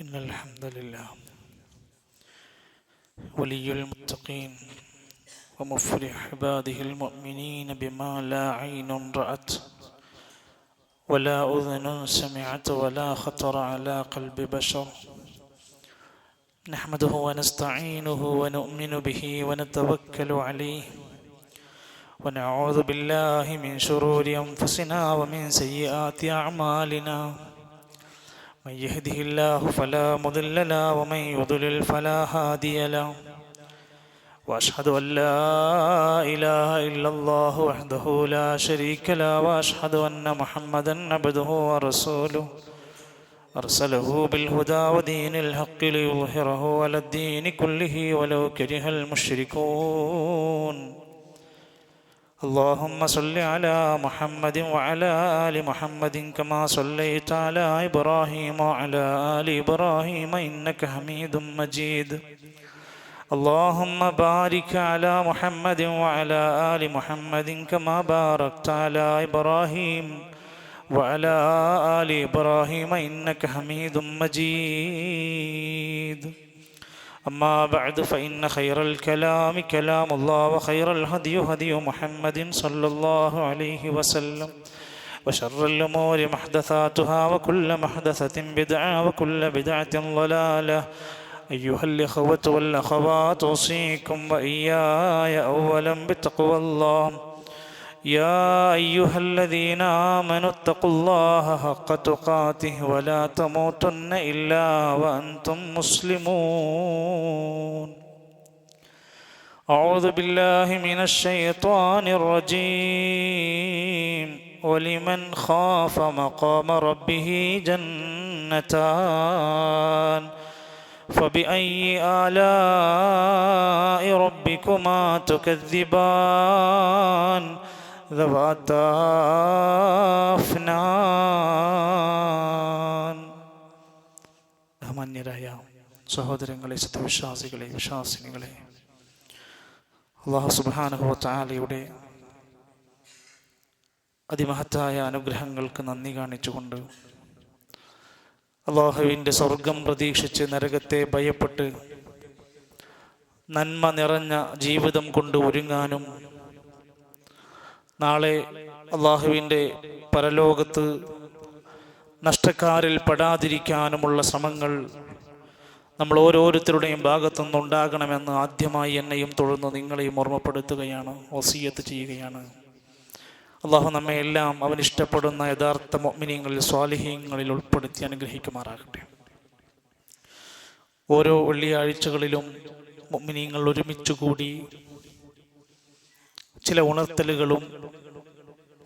إن الحمد لله ولي المتقين ومفرح عباده المؤمنين بما لا عين رأت ولا أذن سمعت ولا خطر على قلب بشر. نحمده ونستعينه ونؤمن به ونتوكل عليه ونعوذ بالله من شرور أنفسنا ومن سيئات أعمالنا. من يهده الله فلا مضل له ومن يضلل فلا هادي له. وأشهد أن لا إله إلا الله وحده لا شريك له وأشهد أن محمدا عبده ورسوله أرسله بالهدى ودين الحق ليظهره على الدين كله ولو كره المشركون. اللهم صل على محمد وعلى آل محمد كما صليت على إبراهيم وعلى آل إبراهيم إنك حميد مجيد. اللهم بارك على محمد وعلى آل محمد كما باركت على إبراهيم وعلى آل إبراهيم إنك حميد مجيد. أما بعد فإن خير الكلام كلام الله وخير الهدي هدي محمد صلى الله عليه وسلم وشر الأمور محدثاتها وكل محدثة بدعة وكل بدعة ضلالة. أيها الإخوة والأخوات أوصيكم وإياي أولا بتقوى الله. يا أيها الذين آمنوا اتقوا الله حق تقاته ولا تموتن إلا وأنتم مسلمون. أعوذ بالله من الشيطان الرجيم. ولمن خاف مقام ربه جنتان فبأي آلاء ربكما تكذبان ذواتا أفنان. ബഹുമാന്യരായ സഹോദരങ്ങളെ, സത്യവിശ്വാസികളെ, വിശ്വാസിനികളെ, അല്ലാഹു സുബ്ഹാനഹു വ തആലയുടെ അതിമഹത്തായ അനുഗ്രഹങ്ങൾക്ക് നന്ദി കാണിച്ചുകൊണ്ട് അല്ലാഹുവിൻ്റെ സ്വർഗം പ്രതീക്ഷിച്ച് നരകത്തെ ഭയപ്പെട്ട് നന്മ നിറഞ്ഞ ജീവിതം കൊണ്ട് ഒരുങ്ങാനും നാളെ അല്ലാഹുവിൻ്റെ പരലോകത്ത് നഷ്ടക്കാരിൽ പെടാതിരിക്കാനുമുള്ള ശ്രമങ്ങൾ നമ്മൾ ഓരോരുത്തരുടെയും ഭാഗത്തുനിന്നുണ്ടാകണമെന്ന് ആദ്യമായി എന്നെയും തുടർന്ന് നിങ്ങളെയും ഓർമ്മപ്പെടുത്തുകയാണ്, വസിയ്യത്ത് ചെയ്യുകയാണ്. അല്ലാഹു നമ്മെ എല്ലാം അവൻ ഇഷ്ടപ്പെടുന്ന യഥാർത്ഥ മുഅ്മിനീങ്ങളിൽ, സ്വാലിഹീങ്ങളിൽ ഉൾപ്പെടുത്തി അനുഗ്രഹിക്കുമാറാകട്ടെ. ഓരോ വെള്ളിയാഴ്ചകളിലും മുഅ്മിനീങ്ങൾ ഒരുമിച്ച് കൂടി ചില ഉണർത്തലുകളും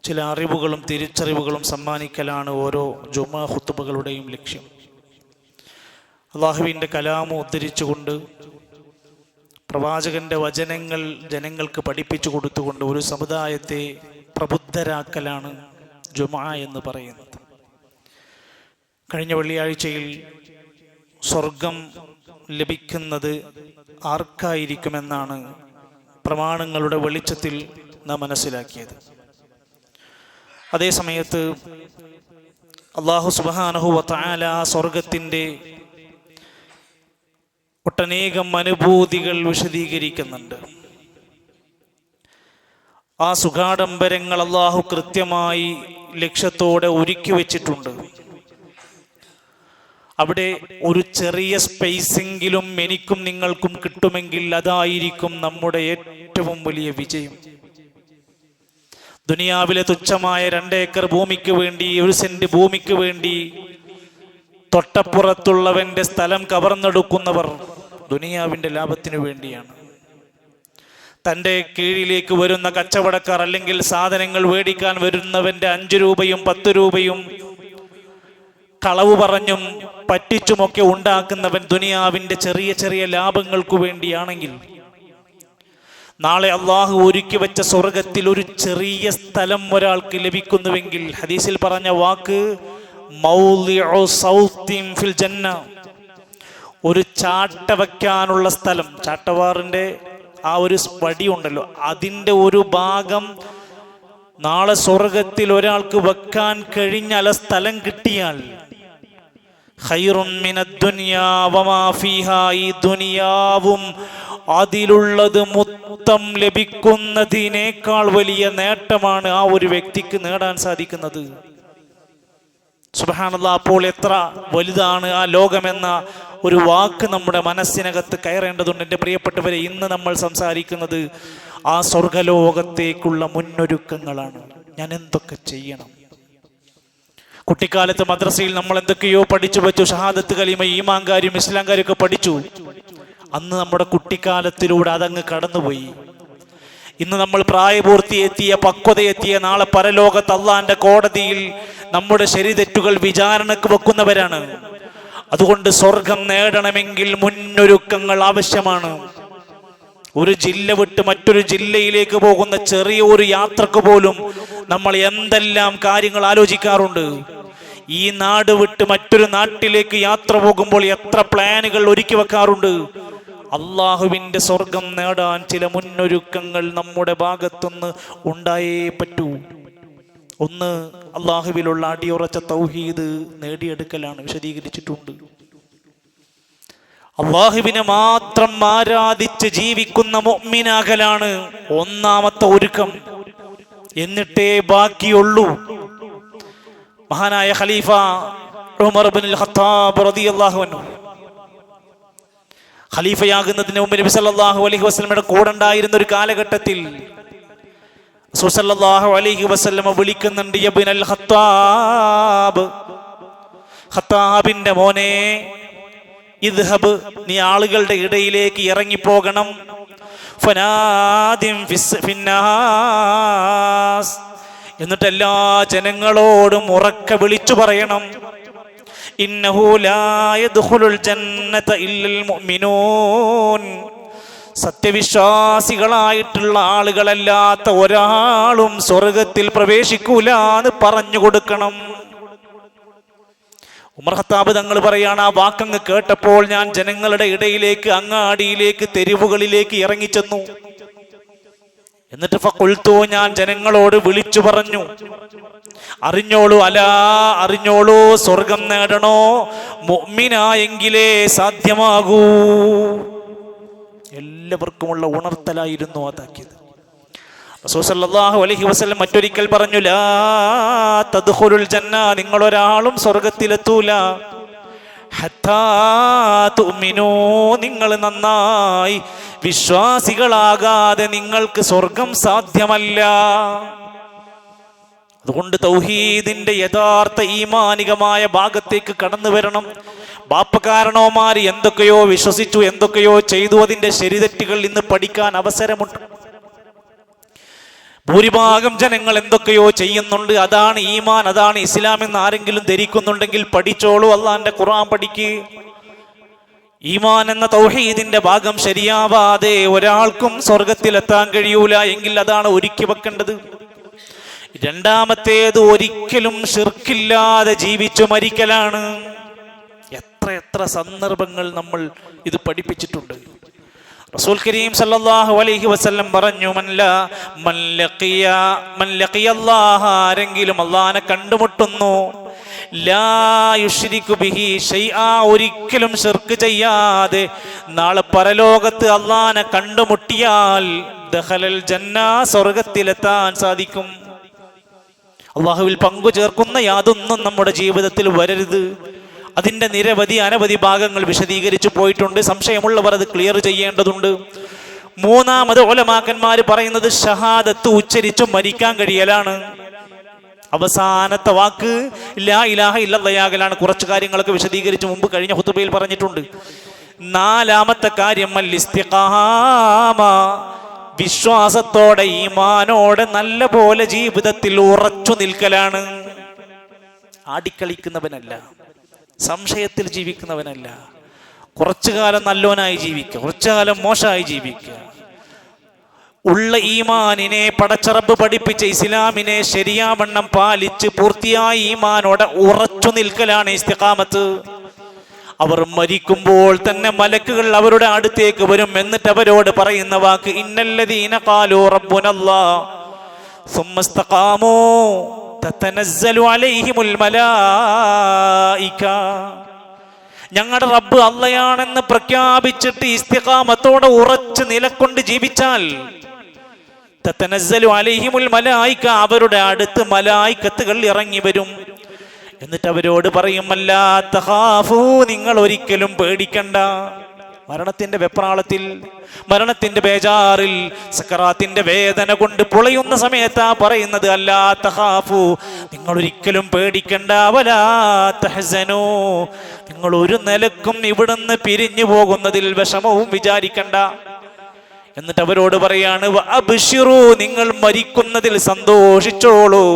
ചില അറിവുകളും തിരിച്ചറിവുകളും സമ്മാനിക്കലാണ് ഓരോ ജുമാ ഖുതുബകളുടെയും ലക്ഷ്യം. അല്ലാഹുവിൻ്റെ കലാമ് ഉദ്ധരിച്ചുകൊണ്ട് പ്രവാചകന്റെ വചനങ്ങൾ ജനങ്ങൾക്ക് പഠിപ്പിച്ചു കൊടുത്തുകൊണ്ട് ഒരു സമുദായത്തെ പ്രബുദ്ധരാക്കലാണ് ജുമാ എന്ന് പറയുന്നത്. കഴിഞ്ഞ വെള്ളിയാഴ്ചയിൽ സ്വർഗം ലഭിക്കുന്നത് ആർക്കായിരിക്കുമെന്നാണ് പ്രമാണങ്ങളുടെ വെളിച്ചത്തിൽ നാം മനസ്സിലാക്കിയത്. അതേ സമയത്ത് അല്ലാഹു സുബ്ഹാനഹു വ തആല സ്വർഗത്തിൻ്റെ ഒട്ടനേകം അനുഭൂതികൾ വിശദീകരിക്കുന്നുണ്ട്. ആ സുഖാഡംബരങ്ങൾ അല്ലാഹു കൃത്യമായി ലക്ഷ്യത്തോടെ ഒരുക്കി വെച്ചിട്ടുണ്ട്. അവിടെ ഒരു ചെറിയ സ്പേസെങ്കിലും എനിക്കും നിങ്ങൾക്കും കിട്ടുമെങ്കിൽ അതായിരിക്കും നമ്മുടെ ഏറ്റവും വലിയ വിജയം. ദുനിയാവിലെ തുച്ഛമായ 2 ഏക്കർ ഭൂമിക്ക് വേണ്ടി, 1 സെന്റ് ഭൂമിക്ക് വേണ്ടി തൊട്ടപ്പുറത്തുള്ളവന്റെ സ്ഥലം കവർന്നെടുക്കുന്നവർ ദുനിയാവിന്റെ ലാഭത്തിനു വേണ്ടിയാണ്. തൻ്റെ കീഴിലേക്ക് വരുന്ന കച്ചവടക്കാർ അല്ലെങ്കിൽ സാധനങ്ങൾ മേടിക്കാൻ വരുന്നവന്റെ 5 രൂപയും 10 രൂപയും കളവ് പറഞ്ഞും പറ്റിച്ചുമൊക്കെ ഉണ്ടാക്കുന്നവൻ ദുനിയാവിന്റെ ചെറിയ ചെറിയ ലാഭങ്ങൾക്കു വേണ്ടിയാണെങ്കിൽ, നാളെ അല്ലാഹു ഒരുക്കി വെച്ച സ്വർഗത്തിൽ ഒരു ചെറിയ സ്ഥലം ഒരാൾക്ക് ലഭിക്കുന്നുവെങ്കിൽ, ഹദീസിൽ പറഞ്ഞ വാക്ക് മൗളിഉ സൗത്തിൻ ഫിൽ ജന്ന, ഒരു ചാട്ട വയ്ക്കാനുള്ള സ്ഥലം, ചാട്ടവാറിന്റെ ആ ഒരു വടി ഉണ്ടല്ലോ, അതിൻ്റെ ഒരു ഭാഗം നാളെ സ്വർഗത്തിൽ ഒരാൾക്ക് വെക്കാൻ കഴിഞ്ഞാൽ, സ്ഥലം കിട്ടിയാൽ ഖൈറുൻ മിനദ്ദുനിയാ വമാ ഫീഹാ, ഈ ദുനിയാവും അതിലുള്ളത് മൊത്തം ലഭിക്കുന്നതിനേക്കാൾ വലിയ നേട്ടമാണ് ആ ഒരു വ്യക്തിക്ക് നേടാൻ സാധിക്കുന്നത്. സുബ്ഹാനല്ലാഹ്. അപ്പോൾ എത്ര വലുതാണ് ആ ലോകമെന്ന ഒരു വാക്ക് നമ്മുടെ മനസ്സിനകത്ത് കയറേണ്ടതുണ്ട്. എൻ്റെ പ്രിയപ്പെട്ടവരെ, ഇന്ന് നമ്മൾ സംസാരിക്കുന്നത് ആ സ്വർഗലോകത്തേക്കുള്ള മുന്നൊരുക്കങ്ങളാണ്. ഞാൻ എന്തൊക്കെ ചെയ്യണം? കുട്ടിക്കാലത്ത് മദ്രസയിൽ നമ്മൾ എന്തൊക്കെയോ പഠിച്ചു വെച്ചു. ഷഹാദത്ത് കലിമ, ഈമാൻ കാര്യം, ഇസ്ലാം കാര്യമൊക്കെ പഠിച്ചു. അന്ന് നമ്മുടെ കുട്ടിക്കാലത്തിലൂടെ അതങ്ങ് കടന്നുപോയി. ഇന്ന് നമ്മൾ പ്രായപൂർത്തിയെത്തിയ, പക്വതയെത്തിയ, നാളെ പരലോകത്ത് അള്ളാന്റെ കോടതിയിൽ നമ്മുടെ ശരിതെറ്റുകൾ വിചാരണക്ക് വെക്കുന്നവരാണ്. അതുകൊണ്ട് സ്വർഗം നേടണമെങ്കിൽ മുന്നൊരുക്കങ്ങൾ ആവശ്യമാണ്. ഒരു ജില്ല വിട്ട് മറ്റൊരു ജില്ലയിലേക്ക് പോകുന്ന ചെറിയ ഒരു യാത്രക്ക് പോലും നമ്മൾ എന്തെല്ലാം കാര്യങ്ങൾ ആലോചിക്കാറുണ്ട്. ഈ നാട് വിട്ട് മറ്റൊരു നാട്ടിലേക്ക് യാത്ര പോകുമ്പോൾ എത്ര പ്ലാനുകൾ ഒരുക്കി വെക്കാറുണ്ട്. അള്ളാഹുവിൻ്റെ സ്വർഗം നേടാൻ ചില മുന്നൊരുക്കങ്ങൾ നമ്മുടെ ഭാഗത്തുനിന്ന് ഉണ്ടായേ പറ്റൂ. ഒന്ന്, അള്ളാഹുവിലുള്ള അടിയുറച്ച തൗഹീദ് നേടിയെടുക്കലാണ്. വിശദീകരിച്ചിട്ടുണ്ട്. അള്ളാഹുവിനെ മാത്രം ആരാധിച്ച് ജീവിക്കുന്ന മുഅ്മിനാകലാണ് ഒന്നാമത്തെ ഒരുക്കം. എന്നിട്ടേ ബാക്കിയുള്ളൂ. മഹാനായ ഖലീഫ ഉമർ ഇബ്നുൽ ഖത്താബ് റളിയല്ലാഹു അൻഹു ഖലീഫയാകുന്നതിന് മുമ്പ് നബി സല്ലല്ലാഹു അലൈഹി വസല്ലമയുടെ കൂടെ ഉണ്ടായിരുന്ന ഒരു കാലഘട്ടത്തിൽ റസൂൽ സല്ലല്ലാഹു അലൈഹി വസല്ലമ വിളിക്കുന്നുണ്ട്, ഇബ്നുൽ ഖത്താബ്, ഖത്താബിന്റെ മോനെ, ഇദ്ഹബ്, നീ ആളുകളുടെ ഇടയിലേക്ക് ഇറങ്ങിപ്പോകണം. ഫനാദിം ഫിന്നാസ്, എന്നിട്ട് എല്ലാ ജനങ്ങളോടും ഉറക്കെ വിളിച്ചു പറയണം, ഇന്നഹു ലാ യദ്ഖുലുൽ ജന്നത ഇല്ലൽ മുഅ്മിനൂൻ, സത്യവിശ്വാസികളായിട്ടുള്ള ആളുകളല്ലാത്ത ഒരാളും സ്വർഗത്തിൽ പ്രവേശിക്കൂല എന്ന് പറഞ്ഞു കൊടുക്കണം. ഉമർ ഖത്താബ് തങ്ങൾ പറയാണ്, ആ വാക്കങ്ങ് കേട്ടപ്പോൾ ഞാൻ ജനങ്ങളുടെ ഇടയിലേക്ക്, അങ്ങാടിയിലേക്ക്, തെരുവുകളിലേക്ക് ഇറങ്ങിച്ചെന്നു. എന്നിട്ട് ഫഖുൽതു, ഞാൻ ജനങ്ങളോട് വിളിച്ചു പറഞ്ഞു, അറിഞ്ഞോളൂ, അലാ, അറിഞ്ഞോളൂ, സ്വർഗം നേടണോ മുഅ്മിനായെങ്കിലേ സാധ്യമാകൂ. എല്ലാവർക്കുമുള്ള ഉണർത്തലായിരുന്നു അതാക്കിയത്. റസൂൽ സല്ലല്ലാഹു അലൈഹി വസല്ലം മറ്റൊരിക്കൽ പറഞ്ഞു, ലാ തദ്ഖുലുൽ ജന്ന, നിങ്ങൾ ഒരാളും സ്വർഗത്തിലെത്തൂല, ഹത്താ തുഅ്മിനൂ, നിങ്ങൾ നന്നായി വിശ്വാസികളാകാതെ നിങ്ങൾക്ക് സ്വർഗം സാധ്യമല്ല. അതുകൊണ്ട് തൗഹീദിന്റെ യഥാർത്ഥ ഈമാനികമായ ഭാഗത്തേക്ക് കടന്നു വരണം. ബാപ്പക്കാരണവന്മാർ എന്തൊക്കെയോ വിശ്വസിച്ചു, എന്തൊക്കെയോ ചെയ്തു, അതിന്റെ ശരിതെറ്റുകൾ ഇന്ന് പഠിക്കാൻ അവസരമുണ്ട്. ഭൂരിഭാഗം ജനങ്ങൾ എന്തൊക്കെയോ ചെയ്യുന്നുണ്ട്. അതാണ് ഈമാൻ, അതാണ് ഇസ്ലാം എന്ന് ആരെങ്കിലും ധരിക്കുന്നുണ്ടെങ്കിൽ പഠിച്ചോളൂ, അള്ളാന്റെ ഖുർആൻ പഠിക്ക്. ഈമാൻ എന്ന തൗഹീദിന്റെ ഭാഗം ശരിയാവാതെ ഒരാൾക്കും സ്വർഗത്തിലെത്താൻ കഴിയൂല. എങ്കിൽ അതാണ് ഒരുക്കി വെക്കേണ്ടത്. രണ്ടാമത്തേത്, ഒരിക്കലും ശിർക്കില്ലാതെ ജീവിച്ചു മരിക്കലാണ്. എത്ര സന്ദർഭങ്ങൾ നമ്മൾ ഇത് പഠിപ്പിച്ചിട്ടുണ്ട്. റസൂൽ കരീം സല്ലല്ലാഹു അലൈഹി വസല്ലം പറഞ്ഞു, മൻ ലഖിയ അല്ലാഹ, ആരെങ്കിലും അല്ലാഹനെ കണ്ടുമുട്ടുന്നു, ലാ യുശ്രികു ബിഹി ശൈആ, ഒരിക്കലും ശിർക്ക് ചെയ്യാതെ നാളെ പരലോകത്ത് അല്ലാഹനെ കണ്ടുമുട്ടിയാൽ ദഖലൽ ജന്ന, സ്വർഗത്തിലെത്താൻ സാധിക്കും. അല്ലാഹുവിൽ പങ്കു ചേർക്കുന്ന യാതൊന്നും നമ്മുടെ ജീവിതത്തിൽ വരരുത്. അതിൻ്റെ അനവധി ഭാഗങ്ങൾ വിശദീകരിച്ചു പോയിട്ടുണ്ട്. സംശയമുള്ളവർ അത് ക്ലിയർ ചെയ്യേണ്ടതുണ്ട്. മൂന്നാമത് ഉലമാക്കന്മാർ പറയുന്നത് ഷഹാദത്ത് ഉച്ചരിച്ചു മരിക്കാൻ കഴിയലാണ്. അവസാനത്തെ വാക്ക് ലാ ഇലാഹ ഇല്ലല്ലാഹ്. കുറച്ച് കാര്യങ്ങളൊക്കെ വിശദീകരിച്ച് മുമ്പ് കഴിഞ്ഞ ഖുതുബയിൽ പറഞ്ഞിട്ടുണ്ട്. നാലാമത്തെ കാര്യം അൽ ഇസ്തിഖാമ, വിശ്വാസത്തോടെ ഈമാനോടെ നല്ല പോലെ ജീവിതത്തിൽ ഉറച്ചു നിൽക്കലാണ്. ആടിക്കളിക്കുന്നവനല്ല, സംശയത്തിൽ ജീവിക്കുന്നവനല്ല. കുറച്ചു കാലം നല്ലോനായി ജീവിക്കുക, കുറച്ചു കാലം മോശമായി ജീവിക്കുക. ഉള്ള ഈമാനിനെ പടച്ചറബ് പഠിപ്പിച്ച ഇസ്ലാമിനെ ശരിയാവണ്ണം പാലിച്ച് പൂർത്തിയായ ഈമാനോടെ ഉറച്ചു നിൽക്കലാണ് ഇസ്തിഖാമത്ത്. അവർ മരിക്കുമ്പോൾ തന്നെ മലക്കുകൾ അവരുടെ അടുത്തേക്ക് വരും. എന്നിട്ട് അവരോട് പറയുന്ന വാക്ക്, ഇന്നല്ലദീന ഖാലൂ റബ്ബുനല്ലാഹ് സുമ്മ ഇസ്തഖാമൂ തതനസ്സലു അലൈഹിമുൽ മലായിക. ഞങ്ങളുടെ റബ്ബ് അള്ളയാണെന്ന് പ്രഖ്യാപിച്ചിട്ട് ഇസ്തിഖാമത്തോടെ ഉറച്ച് നിലകൊണ്ട് ജീവിച്ചാൽ തതനസ്സലു അലൈഹിമുൽ മലായിക, അവരുടെ അടുത്ത് മലായികത്തുകൾ ഇറങ്ങി വരും. എന്നിട്ട് അവരോട് പറയും, അല്ലാ തഖാഫൂ, നിങ്ങൾ ഒരിക്കലും പേടിക്കണ്ട. മരണത്തിന്റെ വെപ്രാളത്തിൽ, മരണത്തിന്റെ ബേജാറിൽ, സക്കറാത്തിന്റെ വേദന കൊണ്ട് പൊളയുന്ന സമയത്താ പറയുന്നത്, അല്ലാ തഖാഫൂ, നിങ്ങൾ ഒരിക്കലും പേടിക്കണ്ട. വലാ തഹ്സനൂ, നിങ്ങൾ ഒരു നിലക്കും ഇവിടുന്ന് പിരിഞ്ഞു പോകുന്നതിൽ വിഷമവും വിചാരിക്കണ്ട. എന്നിട്ട് അവരോട് പറയാണ്, വഅബ്ശിറൂ, നിങ്ങൾ മരിക്കുന്നതിൽ സന്തോഷിച്ചോളൂ.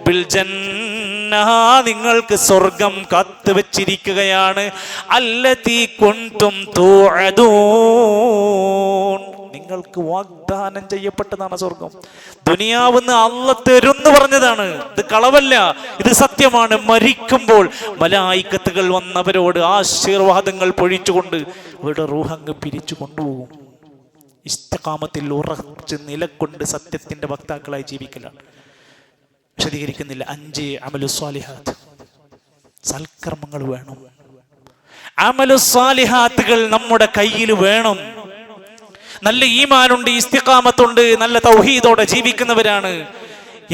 ബിൽ ജന്ന, നിങ്ങൾക്ക് സ്വർഗം കാത്തുവച്ചിരിക്കുകയാണ്. അല്ലതീ കുൻതും തൂഅദൂൻ, നിങ്ങൾക്ക് വാഗ്ദാനം ചെയ്യപ്പെട്ടതാണ് സ്വർഗം. ദുനിയാവെന്ന് അള്ളാഹ് തരുന്ന് പറഞ്ഞതാണ്, ഇത് കളവല്ല, ഇത് സത്യമാണ്. മരിക്കുമ്പോൾ മലായികത്തുകൾ വന്നവരോട് ആശീർവാദങ്ങൾ പൊഴിച്ചുകൊണ്ട് അവരുടെ റൂഹങ്ങ് പിരിച്ചു കൊണ്ടുപോകും. ഇസ്തിഖാമത്തിൽ ഉറച്ച് നിലകൊണ്ട് സത്യത്തിന്റെ വക്താക്കളായി ജീവിക്കലാണ്. വിശദീകരിക്കുന്നില്ല. 5 അമലുസ്വാലിഹാത്ത്, സൽക്കർമ്മങ്ങൾ വേണം. അമലുസ്വാലിഹാത്തുകൾ നമ്മുടെ കയ്യിൽ വേണം. നല്ല ഈമാനുണ്ട്, ഇസ്തിഖാമത്തുണ്ട്, നല്ല തൗഹീദോടെ ജീവിക്കുന്നവരാണ്.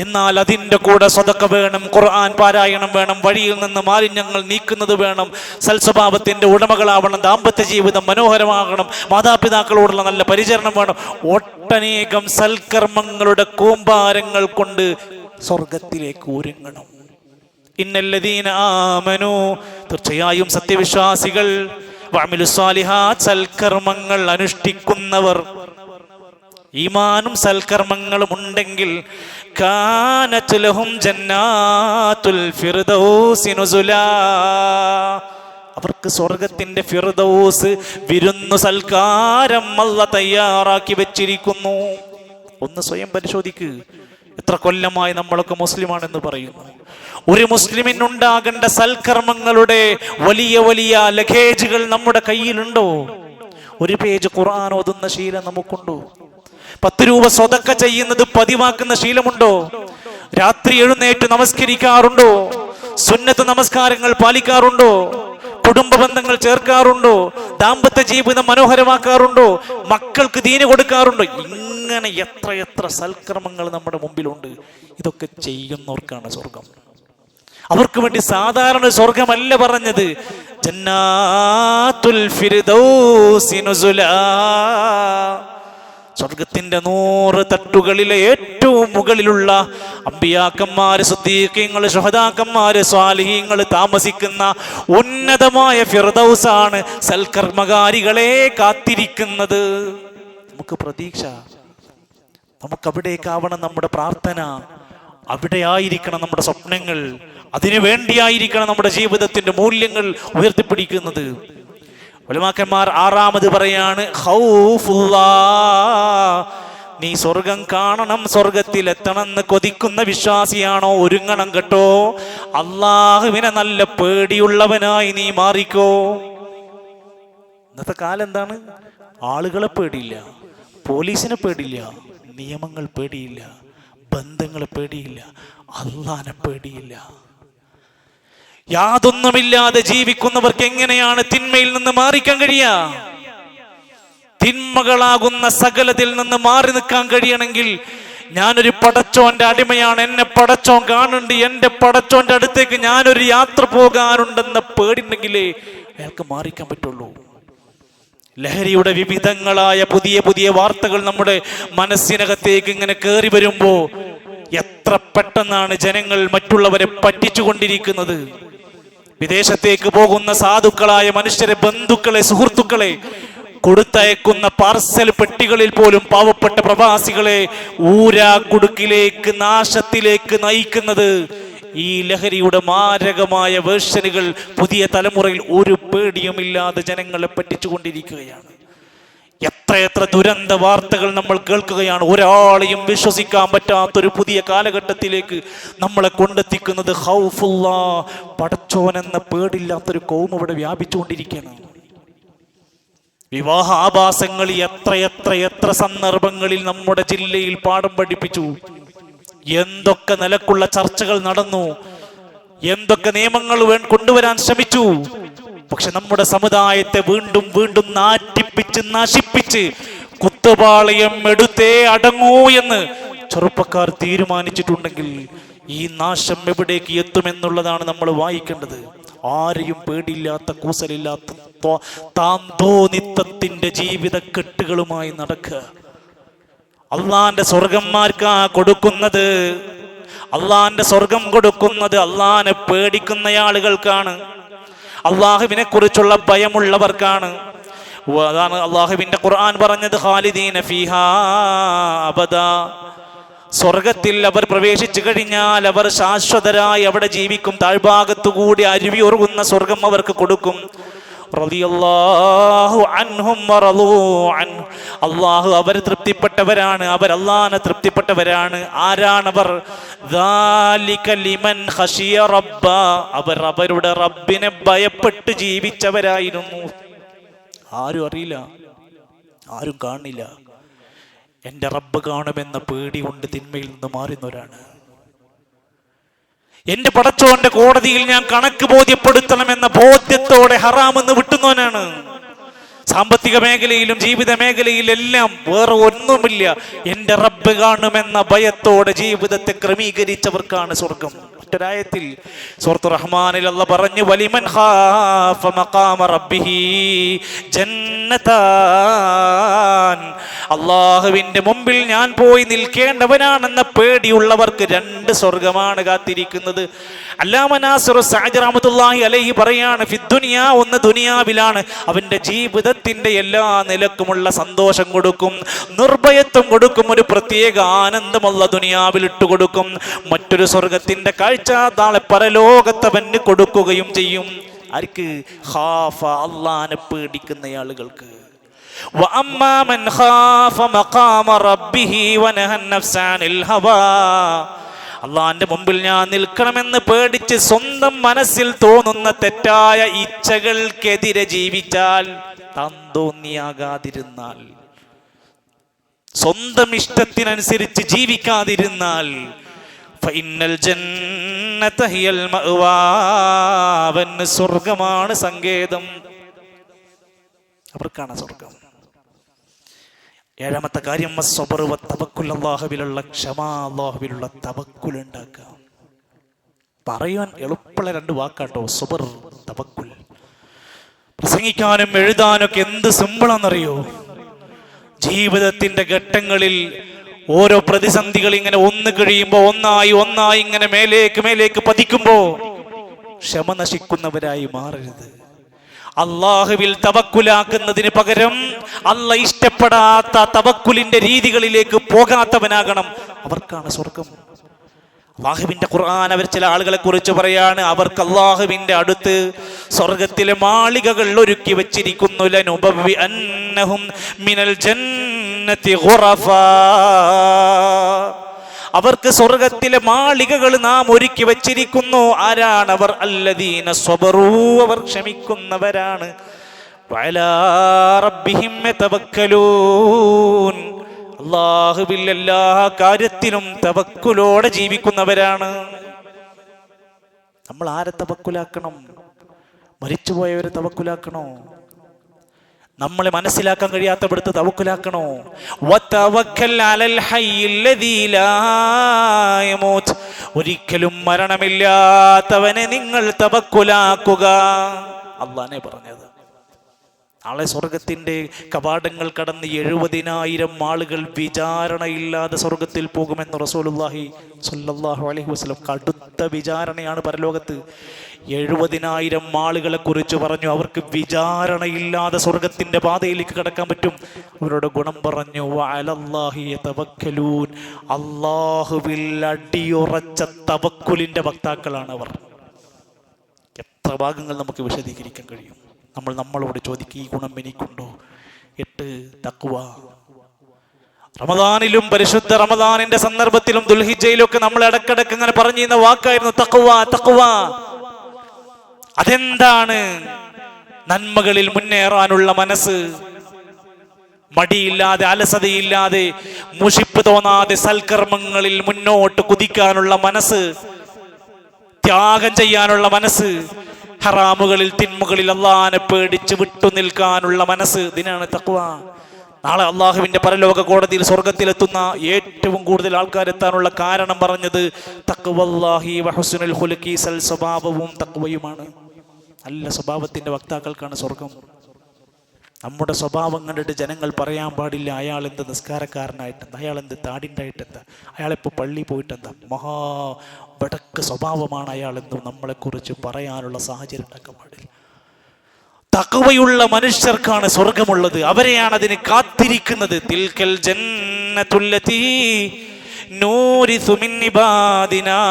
എന്നാൽ അതിൻ്റെ കൂടെ സ്വതക്ക വേണം, ഖുർആൻ പാരായണം വേണം, വഴിയിൽ നിന്ന് മാലിന്യങ്ങൾ നീക്കുന്നത് വേണം, സൽസ്വഭാവത്തിന്റെ ഉടമകളാവണം, ദാമ്പത്യ ജീവിതം മനോഹരമാകണം, മാതാപിതാക്കളോടുള്ള നല്ല പരിചരണം വേണം. ഒട്ടനേകം സൽക്കർമ്മങ്ങളുടെ കൂമ്പാരങ്ങൾ കൊണ്ട് സ്വർഗത്തിലേക്ക് ഒരുങ്ങണം. ഇന്നല്ലദീന ആമനൂ, തീർച്ചയായും സത്യവിശ്വാസികൾ, വഅമിലുസ്സാലിഹാത്ത്, സൽക്കർമ്മങ്ങൾ അനുഷ്ഠിക്കുന്നവർ, ഈമാനും സൽക്കർമ്മങ്ങളും ഉണ്ടെങ്കിൽ, കാനത് ലഹും ജന്നാത്തുൽ ഫിർദൗസി നുസുലാ, അവർക്ക് സ്വർഗത്തിന്റെ ഫിർദൗസ് വിരുന്നു സൽക്കാരം അല്ലാഹ് തയ്യാറാക്കി വെച്ചിരിക്കുന്നു. ഒന്ന് സ്വയം പരിശോധിക്ക്. എത്ര കൊല്ലമായി നമ്മളൊക്കെ മുസ്ലിമാണെന്ന് പറയുന്നു. ഒരു മുസ്ലിമിനുണ്ടാകേണ്ട സൽക്കർമ്മങ്ങളുടെ വലിയ വലിയ ലഗേജുകൾ നമ്മുടെ കയ്യിലുണ്ടോ? ഒരു പേജ് ഖുർആൻ ഓതുന്ന ശീലം നമുക്കുണ്ടോ? 10 രൂപ സ്വതക്ക ചെയ്യുന്നത് പതിവാക്കുന്ന ശീലമുണ്ടോ? രാത്രി എഴുന്നേറ്റ് നമസ്കരിക്കാറുണ്ടോ? സുന്നത്ത് നമസ്കാരങ്ങൾ പാലിക്കാറുണ്ടോ? കുടുംബ ബന്ധങ്ങൾ ചേർക്കാറുണ്ടോ? ദാമ്പത്യ ജീവിതം മനോഹരമാക്കാറുണ്ടോ? മക്കൾക്ക് ദീന് കൊടുക്കാറുണ്ടോ? ഇങ്ങനെ എത്ര സൽക്കർമ്മങ്ങൾ നമ്മുടെ മുമ്പിലുണ്ട്. ഇതൊക്കെ ചെയ്യുന്നവർക്കാണ് സ്വർഗം. അവർക്ക് വേണ്ടി സാധാരണ സ്വർഗമല്ല പറഞ്ഞത്, ജന്നാത്തുൽ ഫിർദൗസി നുസുലാ, സ്വർഗത്തിന്റെ 100 തട്ടുകളിലെ ഏറ്റവും മുകളിലുള്ള അമ്പിയാക്കന്മാര്, സിദ്ദീഖീങ്ങൾ, ശുഹദാക്കന്മാര്, സ്വാലിഹീങ്ങൾ താമസിക്കുന്ന ഉന്നതമായ ഫിർദൗസാണ് സൽക്കർമ്മകാരികളെ കാത്തിരിക്കുന്നത്. നമുക്ക് പ്രതീക്ഷ, നമുക്കവിടേക്കാവണം നമ്മുടെ പ്രാർത്ഥന, അവിടെ ആയിരിക്കണം നമ്മുടെ സ്വപ്നങ്ങൾ, അതിനു വേണ്ടിയായിരിക്കണം നമ്മുടെ ജീവിതത്തിന്റെ മൂല്യങ്ങൾ ഉയർത്തിപ്പിടിക്കുന്നത്. ഉലമാക്കന്മാർ 6ാമത് പറയാണ്, ഖൗഫുല്ലാഹ്, നീ സ്വർഗം കാണണം, സ്വർഗത്തിലെത്തണമെന്ന് കൊതിക്കുന്ന വിശ്വാസിയാണോ, ഒരുങ്ങണം കേട്ടോ. അള്ളാഹുവിനെ നല്ല പേടിയുള്ളവനായി നീ മാറിക്കോ. ഇന്നത്തെ കാലം എന്താണ്? ആളുകളെ പേടിയില്ല, പോലീസിനെ പേടിയില്ല, നിയമങ്ങൾ പേടിയില്ല, ബന്ധങ്ങളെ പേടിയില്ല, അള്ളാഹിനെ പേടിയില്ല. യാതൊന്നുമില്ലാതെ ജീവിക്കുന്നവർക്ക് എങ്ങനെയാണ് തിന്മയിൽ നിന്ന് മാറിക്കാൻ കഴിയുക? തിന്മകളാകുന്ന സകലത്തിൽ നിന്ന് മാറി നിൽക്കാൻ കഴിയണമെങ്കിൽ, ഞാനൊരു പടച്ചോന്റെ അടിമയാണ്, എന്നെ പടച്ചോൻ കാണുന്നുണ്ട്, എന്റെ പടച്ചോന്റെ അടുത്തേക്ക് ഞാനൊരു യാത്ര പോകാനുണ്ടെന്ന പേടിണ്ടെങ്കിലേ അയാൾക്ക് മാറിക്കാൻ പറ്റുള്ളൂ. ലഹരിയുടെ വിവിധങ്ങളായ പുതിയ പുതിയ വാർത്തകൾ നമ്മുടെ മനസ്സിനകത്തേക്ക് ഇങ്ങനെ കയറി വരുമ്പോ എത്ര പെട്ടെന്നാണ് ജനങ്ങൾ മറ്റുള്ളവരെ പറ്റിച്ചുകൊണ്ടിരിക്കുന്നത്. വിദേശത്തേക്ക് പോകുന്ന സാധുക്കളായ മനുഷ്യരെ, ബന്ധുക്കളെ, സുഹൃത്തുക്കളെ കൊടുത്തയക്കുന്ന പാർസൽ പെട്ടികളിൽ പോലും പാവപ്പെട്ട പ്രവാസികളെ ഊരാക്കുടുക്കിലേക്ക്, നാശത്തിലേക്ക് നയിക്കുന്നത് ഈ ലഹരിയുടെ മാരകമായ വേർഷനുകൾ പുതിയ തലമുറയിൽ ഒരു പേടിയുമില്ലാതെ ജനങ്ങളെ പറ്റിച്ചുകൊണ്ടിരിക്കുകയാണ്. എത്ര ദുരന്ത വാർത്തകൾ നമ്മൾ കേൾക്കുകയാണ്. ഒരാളെയും വിശ്വസിക്കാൻ പറ്റാത്തൊരു പുതിയ കാലഘട്ടത്തിലേക്ക് നമ്മളെ കൊണ്ടെത്തിക്കുന്നത് ഖൗഫുല്ലാഹ്, പടച്ചോനെന്ന പേടില്ലാത്തൊരു കൗം ഇവിടെ വ്യാപിച്ചുകൊണ്ടിരിക്കുകയാണ്. വിവാഹ ആഭാസങ്ങൾ എത്ര സന്ദർഭങ്ങളിൽ നമ്മുടെ ജില്ലയിൽ പാഠം പഠിപ്പിച്ചു. എന്തൊക്കെ നിലക്കുള്ള ചർച്ചകൾ നടന്നു, എന്തൊക്കെ നിയമങ്ങൾ കൊണ്ടുവരാൻ ശ്രമിച്ചു. പക്ഷെ നമ്മുടെ സമുദായത്തെ വീണ്ടും വീണ്ടും നാറ്റിപ്പിച്ച് നശിപ്പിച്ച് കുത്തുപാളയം എടുത്തേ അടങ്ങൂ എന്ന് ചെറുപ്പക്കാർ തീരുമാനിച്ചിട്ടുണ്ടെങ്കിൽ ഈ നാശം എവിടേക്ക് എത്തുമെന്നുള്ളതാണ് നമ്മൾ വായിക്കേണ്ടത്. ആരെയും പേടിയില്ലാത്ത കൂസലില്ലാത്ത താന്തോനിത്തത്തിന്റെ ജീവിത കെട്ടുകളുമായി നടക്കുക. അള്ളാന്റെ സ്വർഗന്മാർക്കാ കൊടുക്കുന്നത്. അള്ളാന്റെ സ്വർഗം കൊടുക്കുന്നത് അള്ളാനെ പേടിക്കുന്ന ആളുകൾക്കാണ്, അള്ളാഹുവിനെ കുറിച്ചുള്ള ഭയമുള്ളവർക്കാണ്. അതാണ് അള്ളാഹുവിന്റെ ഖുർആൻ പറഞ്ഞത്, ഖാലിദീന ഫീഹാ അബദാ. സ്വർഗത്തിൽ അവർ പ്രവേശിച്ചു കഴിഞ്ഞാൽ അവർ ശാശ്വതരായി അവിടെ ജീവിക്കും. താഴ്ഭാഗത്തുകൂടി അരുവി ഒഴുകുന്ന സ്വർഗം അവർക്ക് കൊടുക്കും. റളിയല്ലാഹു അൻഹും വറളൂ അൻഹു. അല്ലാഹു അവർ തൃപ്തിപ്പെട്ടവരാണ്, അവർ അല്ലാഹുവിനെ തൃപ്തിപ്പെട്ടവരാണ്. ആരാണവർ? ദാലിക ലിമൻ ഖശിയ റബ്ബ. അവർ അവരുടെ റബ്ബിനെ ഭയപ്പെട്ട് ജീവിച്ചവരായിരുന്നു. ആരും അറിയില്ല, ആരും കാണില്ല. എൻ്റെ റബ്ബ് കാണുമെന്ന പേടി കൊണ്ട് തിന്മയിൽ നിന്ന് മാറുന്നവരാണ്. എന്റെ പടച്ചോന്റെ കോടതിയിൽ ഞാൻ കണക്ക് ബോധ്യപ്പെടുത്തണമെന്ന ബോധ്യത്തോടെ ഹറാമെന്ന് വിട്ടുന്നവനാണ്. സാമ്പത്തിക മേഖലയിലും ജീവിത മേഖലയിലെല്ലാം വേറെ ഒന്നുമില്ല, എൻ്റെ റബ്ബ് കാണുമെന്ന ഭയത്തോടെ ജീവിതത്തെ ക്രമീകരിച്ചവർക്കാണ് സ്വർഗം. മറ്റൊരായത്തിൽ സൂറത്തുർ റഹ്മാനിൽ അല്ലാഹ് പറഞ്ഞു, വലിമൻ ഖാഫ മഖാമ റബ്ബിഹി ജന്നതാൻ. അല്ലാഹുവിന്റെ മുമ്പിൽ ഞാൻ പോയി നിൽക്കേണ്ടവനാണെന്ന പേടിയുള്ളവർക്ക് 2 സ്വർഗമാണ് കാത്തിരിക്കുന്നത്. അല്ലാമ നാസിർ സഅദി റഹ്മത്തുള്ളാഹി അലൈഹി പറയാണ്, ഫിദ്ദുനിയ, ഒന്ന് ദുനിയാവിലാണ് അവന്റെ ജീവിതത്തിന്റെ എല്ലാ നിലക്കുമുള്ള സന്തോഷം കൊടുക്കും, നിർഭയത്വം കൊടുക്കും, ഒരു പ്രത്യേക ആനന്ദം അല്ലാഹ് ദുനിയാവിൽ ഇട്ടുകൊടുക്കും. മറ്റൊരു സ്വർഗത്തിന്റെ കാഴ്ച നാളെ പരലോകത്തവന് കൊടുക്കുകയും ചെയ്യും. ആർക്ക്? ഖാഫ, അല്ലാഹനെ പേടിക്കുന്ന ആളുകൾക്ക്. വഅമ്മാ മൻ ഖാഫ മഖാമ റബ്ബിഹി വനഹ അൻ-നഫ്സ അനിൽ ഹവാ. അള്ളാന്റെ മുമ്പിൽ ഞാൻ നിൽക്കണമെന്ന് പേടിച്ച് സ്വന്തം മനസ്സിൽ തോന്നുന്ന തെറ്റായ ഇച്ഛകൾക്കെതിരെ ജീവിച്ചാൽ, താന്തോന്നിയാകാതിരുന്നാൽ, സ്വന്തം ഇഷ്ടത്തിനനുസരിച്ച് ജീവിക്കാതിരുന്നാൽ, ഫഇന്നൽ ജന്നത ഹിയൽ മഅവാ. അവന് സ്വർഗമാണ് സങ്കേതം, അവർക്കാണ് സ്വർഗം. 7ാമത്തെ കാര്യം വസ്സബ്റു വത്തവക്കുൽ. അല്ലാഹുവിലുള്ള ക്ഷമ, അല്ലാഹുവിലുള്ള തവക്കുൽ ഉണ്ടാക്കുക. പറയാൻ എളുപ്പമുള്ള 2 വാക്കാട്ടോ, സബ്ർ, തവക്കുൽ. പ്രസംഗിക്കാനും എഴുതാനൊക്കെ എന്ത് സിമ്പിളാണെന്നറിയോ? ജീവിതത്തിന്റെ ഘട്ടങ്ങളിൽ ഓരോ പ്രതിസന്ധികൾ ഇങ്ങനെ ഒന്ന് കഴിയുമ്പോൾ ഒന്നായി ഒന്നായി ഇങ്ങനെ മേലേക്ക് പതിക്കുമ്പോ ക്ഷമ നശിക്കുന്നവരായി മാറരുത്. അള്ളാഹുവിൽ തവക്കുലാക്കുന്നതിന് പകരം അള്ളാഹ് ഇഷ്ടപ്പെടാത്ത തവക്കുലിന്റെ രീതികളിലേക്ക് പോകാത്തവനാകണം, അവർക്കാണ് സ്വർഗം. അള്ളാഹുവിന്റെ ഖുർആൻ അവർ ചില ആളുകളെ കുറിച്ച് പറയാണ്, അവർക്ക് അള്ളാഹുവിന്റെ അടുത്ത് സ്വർഗത്തിലെ മാളികകൾ ഒരുക്കി വെച്ചിരിക്കുന്നു. ലനുബവ്വി അന്നഹും മിനൽ ജന്നതി ഖുറഫാ. അവർക്ക് സ്വർഗത്തിലെ മാളികകൾ നാം ഒരുക്കി വച്ചിരിക്കുന്നു. ആരാണവർ? അല്ലദീന സ്വബറൂ, അവർ ക്ഷമിക്കുന്നവരാണ്. വഅലാ റബ്ബിഹിം യതവക്കലൂൻ, അല്ലാഹുവിൽ എല്ലാ കാര്യത്തിലും തവക്കുലോടെ ജീവിക്കുന്നവരാണ്. നമ്മൾ ആരെ തവക്കുലാക്കണം? മരിച്ചുപോയവരെ തവക്കുലാക്കണോ? നമ്മളെ മനസ്സിലാക്കാൻ കഴിയാത്തവിടുത്തെ തവക്കുലാക്കണോ? വതവക്കൽ അലൽ ഹയ്യിൽ ലദീ ലാ യമൂത്ത്. ഒരിക്കലും മരണമില്ലാത്തവനെ നിങ്ങൾ തവക്കുലാക്കുക. അല്ലാഹുവേ പറഞ്ഞത്. നാളെ സ്വർഗത്തിന്റെ കവാടങ്ങൾ കടന്ന് 70,000 ആളുകൾ വിചാരണയില്ലാതെ സ്വർഗത്തിൽ പോകുമെന്ന് റസൂലുള്ളാഹി സ്വല്ലല്ലാഹു അലൈഹി വസല്ലം. കടുത്ത വിചാരണയാണ് പരലോകത്ത്. 70,000 ആളുകളെ കുറിച്ച് പറഞ്ഞു, അവർക്ക് വിചാരണയില്ലാതെ സ്വർഗത്തിന്റെ പാതയിലേക്ക് കടക്കാൻ പറ്റും. അവരുടെ ഗുണം പറഞ്ഞു, വഅലല്ലാഹി യതവക്കലൂൻ. അല്ലാഹുവിൽ അടിയുറച്ച തവക്കുലിന്റെ വക്താക്കളാണ് അവർ. എത്ര ഭാഗങ്ങൾ നമുക്ക് വിശദീകരിക്കാൻ കഴിയും. നമ്മളോട് ചോദിക്കുക, ഈ ഗുണം എനിക്കുണ്ടോ? 8 തഖ്വ. റമദാനിലും പരിശുദ്ധ റമദാനിന്റെ സന്ദർഭത്തിലും ദുൽഹിജ്ജയിലൊക്കെ നമ്മൾ ഇടക്കിടക്ക് ഇങ്ങനെ പറഞ്ഞിരുന്ന വാക്കായിരുന്നു തഖ്വ, തഖ്വ. അതെന്താണ്? നന്മകളിൽ മുന്നേറാനുള്ള മനസ്സ്, മടിയില്ലാതെ അലസതയില്ലാതെ മുഷിപ്പ് തോന്നാതെ സൽക്കർമ്മങ്ങളിൽ മുന്നോട്ട് കുതിക്കാനുള്ള മനസ്സ്, ത്യാഗം ചെയ്യാനുള്ള മനസ്സ്, ഹറാമുകളിൽ തിന്മകളിൽ അള്ളാഹിനെ പേടിച്ച് വിട്ടുനിൽക്കാനുള്ള മനസ്സ്, ഇതിനാണ് തഖ്വ. നാളെ അള്ളാഹുവിന്റെ പരലോക കോടതിയിൽ സ്വർഗത്തിലെത്തുന്ന ഏറ്റവും കൂടുതൽ ആൾക്കാരെത്താനുള്ള കാരണം പറഞ്ഞത് തഖ്വല്ലാഹി വഹുസ്നുൽ ഖുലുഖി, സൽ സ്വഭാവവും തഖ്വയുമാണ്. നല്ല സ്വഭാവത്തിന്റെ വക്താക്കൾക്കാണ് സ്വർഗം. നമ്മുടെ സ്വഭാവം കണ്ടിട്ട് ജനങ്ങൾ പറയാൻ പാടില്ല അയാൾ എന്ത് നിസ്കാരക്കാരനായിട്ടെന്താ, അയാൾ എന്ത് താടിണ്ടായിട്ടെന്താ, അയാളിപ്പോൾ പള്ളി പോയിട്ടെന്താ, മഹാ വടക്ക് സ്വഭാവമാണ് അയാളെന്നും നമ്മളെക്കുറിച്ച് പറയാനുള്ള സാഹചര്യം ഉണ്ടാക്കാൻ പാടില്ല. തഖ്വയുള്ള മനുഷ്യർക്കാണ് സ്വർഗമുള്ളത്, അവരെയാണ് അതിന് കാത്തിരിക്കുന്നത്. തിൽക്കൽ ജന്നത്തുല്ലതീ നൂരിസു മിൻ ഇബാദിനാ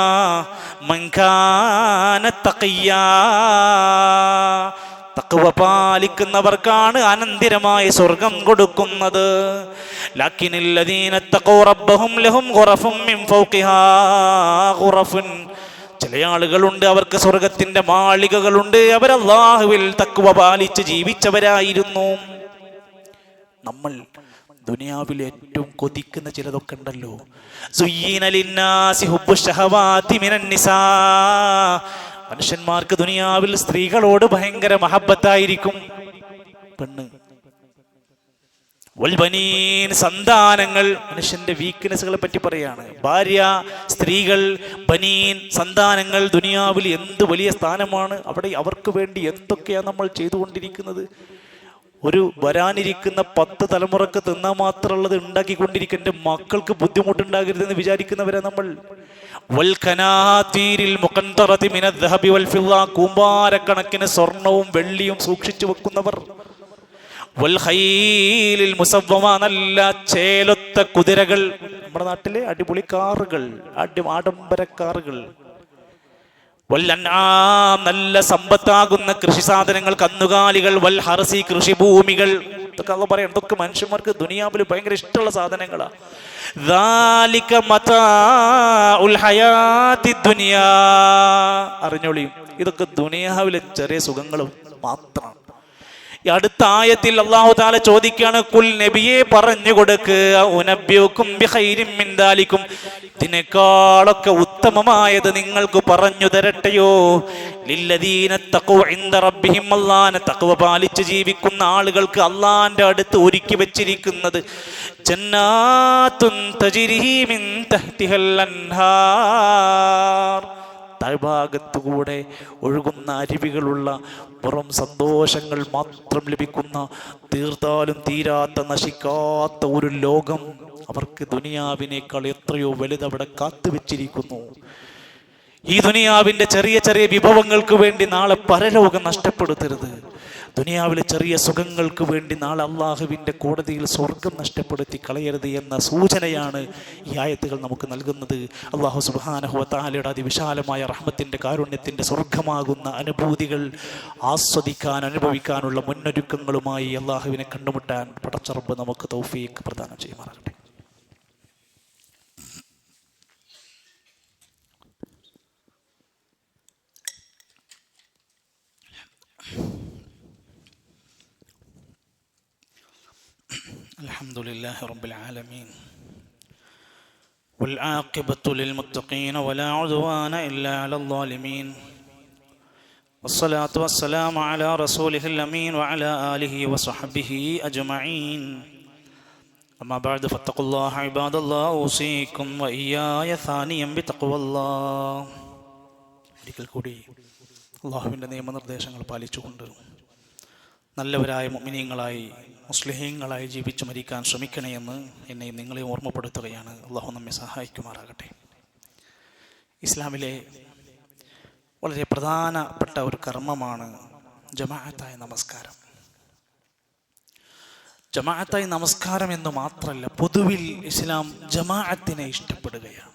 മൻ കാന തഖിയ്യാ. തഖ്വ പാലിക്കുന്നവർക്കാണ് അനന്തരമായ സ്വർഗം കൊടുക്കുന്നത്. ലക്കിനല്ലദീന തഖൂ റബ്ബഹും ലഹും ഖുറഫും മിൻ ഫൗഖിഹാ ഖുറഫുൻ. ചില ആളുകളുണ്ട്, അവർക്ക് സ്വർഗത്തിന്റെ മാളികകളുണ്ട്. അവർ അല്ലാഹുവിൽ തഖ്വ പാലിച്ച് ജീവിച്ചവരായിരുന്നു. നമ്മൾ ദുനിയാവിൽ ഏറ്റവും കൊതിക്കുന്ന ചിലതൊക്കെ ഉണ്ടല്ലോ. സുയ്യിന ലിന്നാസി ഹുബ്ബുശ് ശഹവാതി മിനൻ നിസാ. മനുഷ്യന്മാർക്ക് ദുനിയാവിൽ സ്ത്രീകളോട് ഭയങ്കര മഹബത്തായിരിക്കും. പെണ്ണ്, വൽബനീൻ, സന്താനങ്ങൾ. മനുഷ്യന്റെ വീക്ക്നെസ്സുകളെ പറ്റി പറയാണ്. ഭാര്യ, സ്ത്രീകൾ, ബനീൻ, സന്താനങ്ങൾ. ദുനിയാവിൽ എന്ത് വലിയ സ്ഥാനമാണ് അവിടെ. അവർക്ക് വേണ്ടി എന്തൊക്കെയാണ് നമ്മൾ ചെയ്തുകൊണ്ടിരിക്കുന്നത്. ഒരു വരാനിരിക്കുന്ന 10 തലമുറക്ക് തിന്നാൻ മാത്രമുള്ളത് ഉണ്ടാക്കിക്കൊണ്ടിരിക്കുന്ന എൻ്റെ മക്കൾക്ക് ബുദ്ധിമുട്ടുണ്ടാകരുതെന്ന് വിചാരിക്കുന്നവരാ നമ്മൾ. കൂമ്പാരക്കണക്കിന് സ്വർണവും വെള്ളിയും സൂക്ഷിച്ചു വെക്കുന്നവർ. നല്ല ചേലൊത്ത കുതിരകൾ, നമ്മുടെ നാട്ടിലെ അടിപൊളി കാറുകൾ, ആഡംബര കാറുകൾ. നല്ല സമ്പത്താകുന്ന കൃഷി സാധനങ്ങൾ, കന്നുകാലികൾ. വൽ ഹർസി, കൃഷിഭൂമികൾ. ഇതൊക്കെ അള്ളാഹ് പറയാം, ഇതൊക്കെ മനുഷ്യന്മാർക്ക് ദുനിയാവിൽ ഭയങ്കര ഇഷ്ടമുള്ള സാധനങ്ങളാ. അറിഞ്ഞോളിയും, ഇതൊക്കെ ദുനിയാവിലെ ചെറിയ സുഖങ്ങളും മാത്രമാണ്. ഈ അടുത്ത ആയത്തിൽ അല്ലാഹു തആല ചോദിക്കുകയാണ്, കുൽ നബിയെ പറഞ്ഞു കൊടുക്കുക, ഉനബ്ബിഉകും ബിഖൈരിൻ മിൻ ദാലികും, ഇതിനേക്കാളൊക്കെ ഉത്തമമായത് നിങ്ങൾക്ക് പറഞ്ഞു തരട്ടെയോ. ലില്ലദീന തഖൂ ഇൻദ റബ്ബിഹിം, അല്ലാഹുവിനെ തഖ്വ പാലിച്ച് ജീവിക്കുന്ന ആളുകൾക്ക് അല്ലാഹുവിന്റെ അടുത്ത് ഒരുക്കി വെച്ചിരിക്കുന്നത് ജന്നാത്തുൻ തജ്രി മിൻ തഹ്തിഹൽ അൻഹാർ. താഴ്ഭാഗത്തുകൂടെ ഒഴുകുന്ന അരുവികളുള്ള പുറം സന്തോഷങ്ങൾ മാത്രം ലഭിക്കുന്ന, തീർത്താലും തീരാത്ത നശിക്കാത്ത ഒരു ലോകം അവർക്ക് ദുനിയാവിനേക്കാൾ എത്രയോ വലുതവിടെ കാത്തുവെച്ചിരിക്കുന്നു. ഈ ദുനിയാവിൻ്റെ ചെറിയ ചെറിയ വിഭവങ്ങൾക്ക് വേണ്ടി നാളെ പരലോകം നഷ്ടപ്പെടുത്തരുത്. ദുനിയാവിലെ ചെറിയ സുഖങ്ങൾക്ക് വേണ്ടി നാളെ അള്ളാഹുവിൻ്റെ കോടതിയിൽ സ്വർഗം നഷ്ടപ്പെടുത്തി കളയരുത് എന്ന സൂചനയാണ് ഈ ആയത്തുകൾ നമുക്ക് നൽകുന്നത്. അള്ളാഹു സുബ്ഹാനഹു വ തആലയുടെ അതിവിശാലമായ റഹ്മത്തിൻ്റെ കാരുണ്യത്തിൻ്റെ സ്വർഗമാകുന്ന അനുഭൂതികൾ ആസ്വദിക്കാൻ, അനുഭവിക്കാനുള്ള മുന്നൊരുക്കങ്ങളുമായി അള്ളാഹുവിനെ കണ്ടുമുട്ടാൻ പടച്ച റബ്ബ് നമുക്ക് തൗഫീഖ് പ്രദാനം ചെയ്യുമാറാകട്ടെ. അൽഹംദുലില്ലാഹി റബ്ബിൽ ആലമീൻ വൽആഖിബത്തു ലിൽമുത്തഖീന വലാ ഉദ്വാന ഇല്ലാ അലൽ ളാലിമീൻ വസ്സലാത്തു വസ്സലാമു അലാ റസൂലിഹിൽ അമീൻ വഅലാ ആലിഹി വസ്വഹ്ബിഹി അജ്മഈൻ. അമ്മാ ബഅദ് ഫത്തഖുല്ലാഹ ഇബാദല്ലാഹ് ഊസീകും വഇയ്യായ സാനിയം ബിതഖ്വല്ലാഹ്. ഒരിക്കൽ കൂടി അല്ലാഹുവിൻ്റെ നിയമനിർദ്ദേശങ്ങൾ പാലിച്ചുകൊണ്ട് നല്ലവരായ മുഅ്മിനീങ്ങളായി, മുസ്ലിഹീങ്ങളായി ജീവിച്ചു മരിക്കാൻ ശ്രമിക്കണമെന്ന് എന്നെയും നിങ്ങളെയും ഓർമ്മപ്പെടുത്തുകയാണ്. അള്ളാഹു നമ്മെ സഹായിക്കുമാറാകട്ടെ. ഇസ്ലാമിലെ വളരെ പ്രധാനപ്പെട്ട ഒരു കർമ്മമാണ് ജമാഅത്തായ നമസ്കാരം. ജമാഅത്തായ നമസ്കാരം എന്ന് മാത്രമല്ല, പൊതുവിൽ ഇസ്ലാം ജമാഅത്തിനെ ഇഷ്ടപ്പെടുകയാണ്.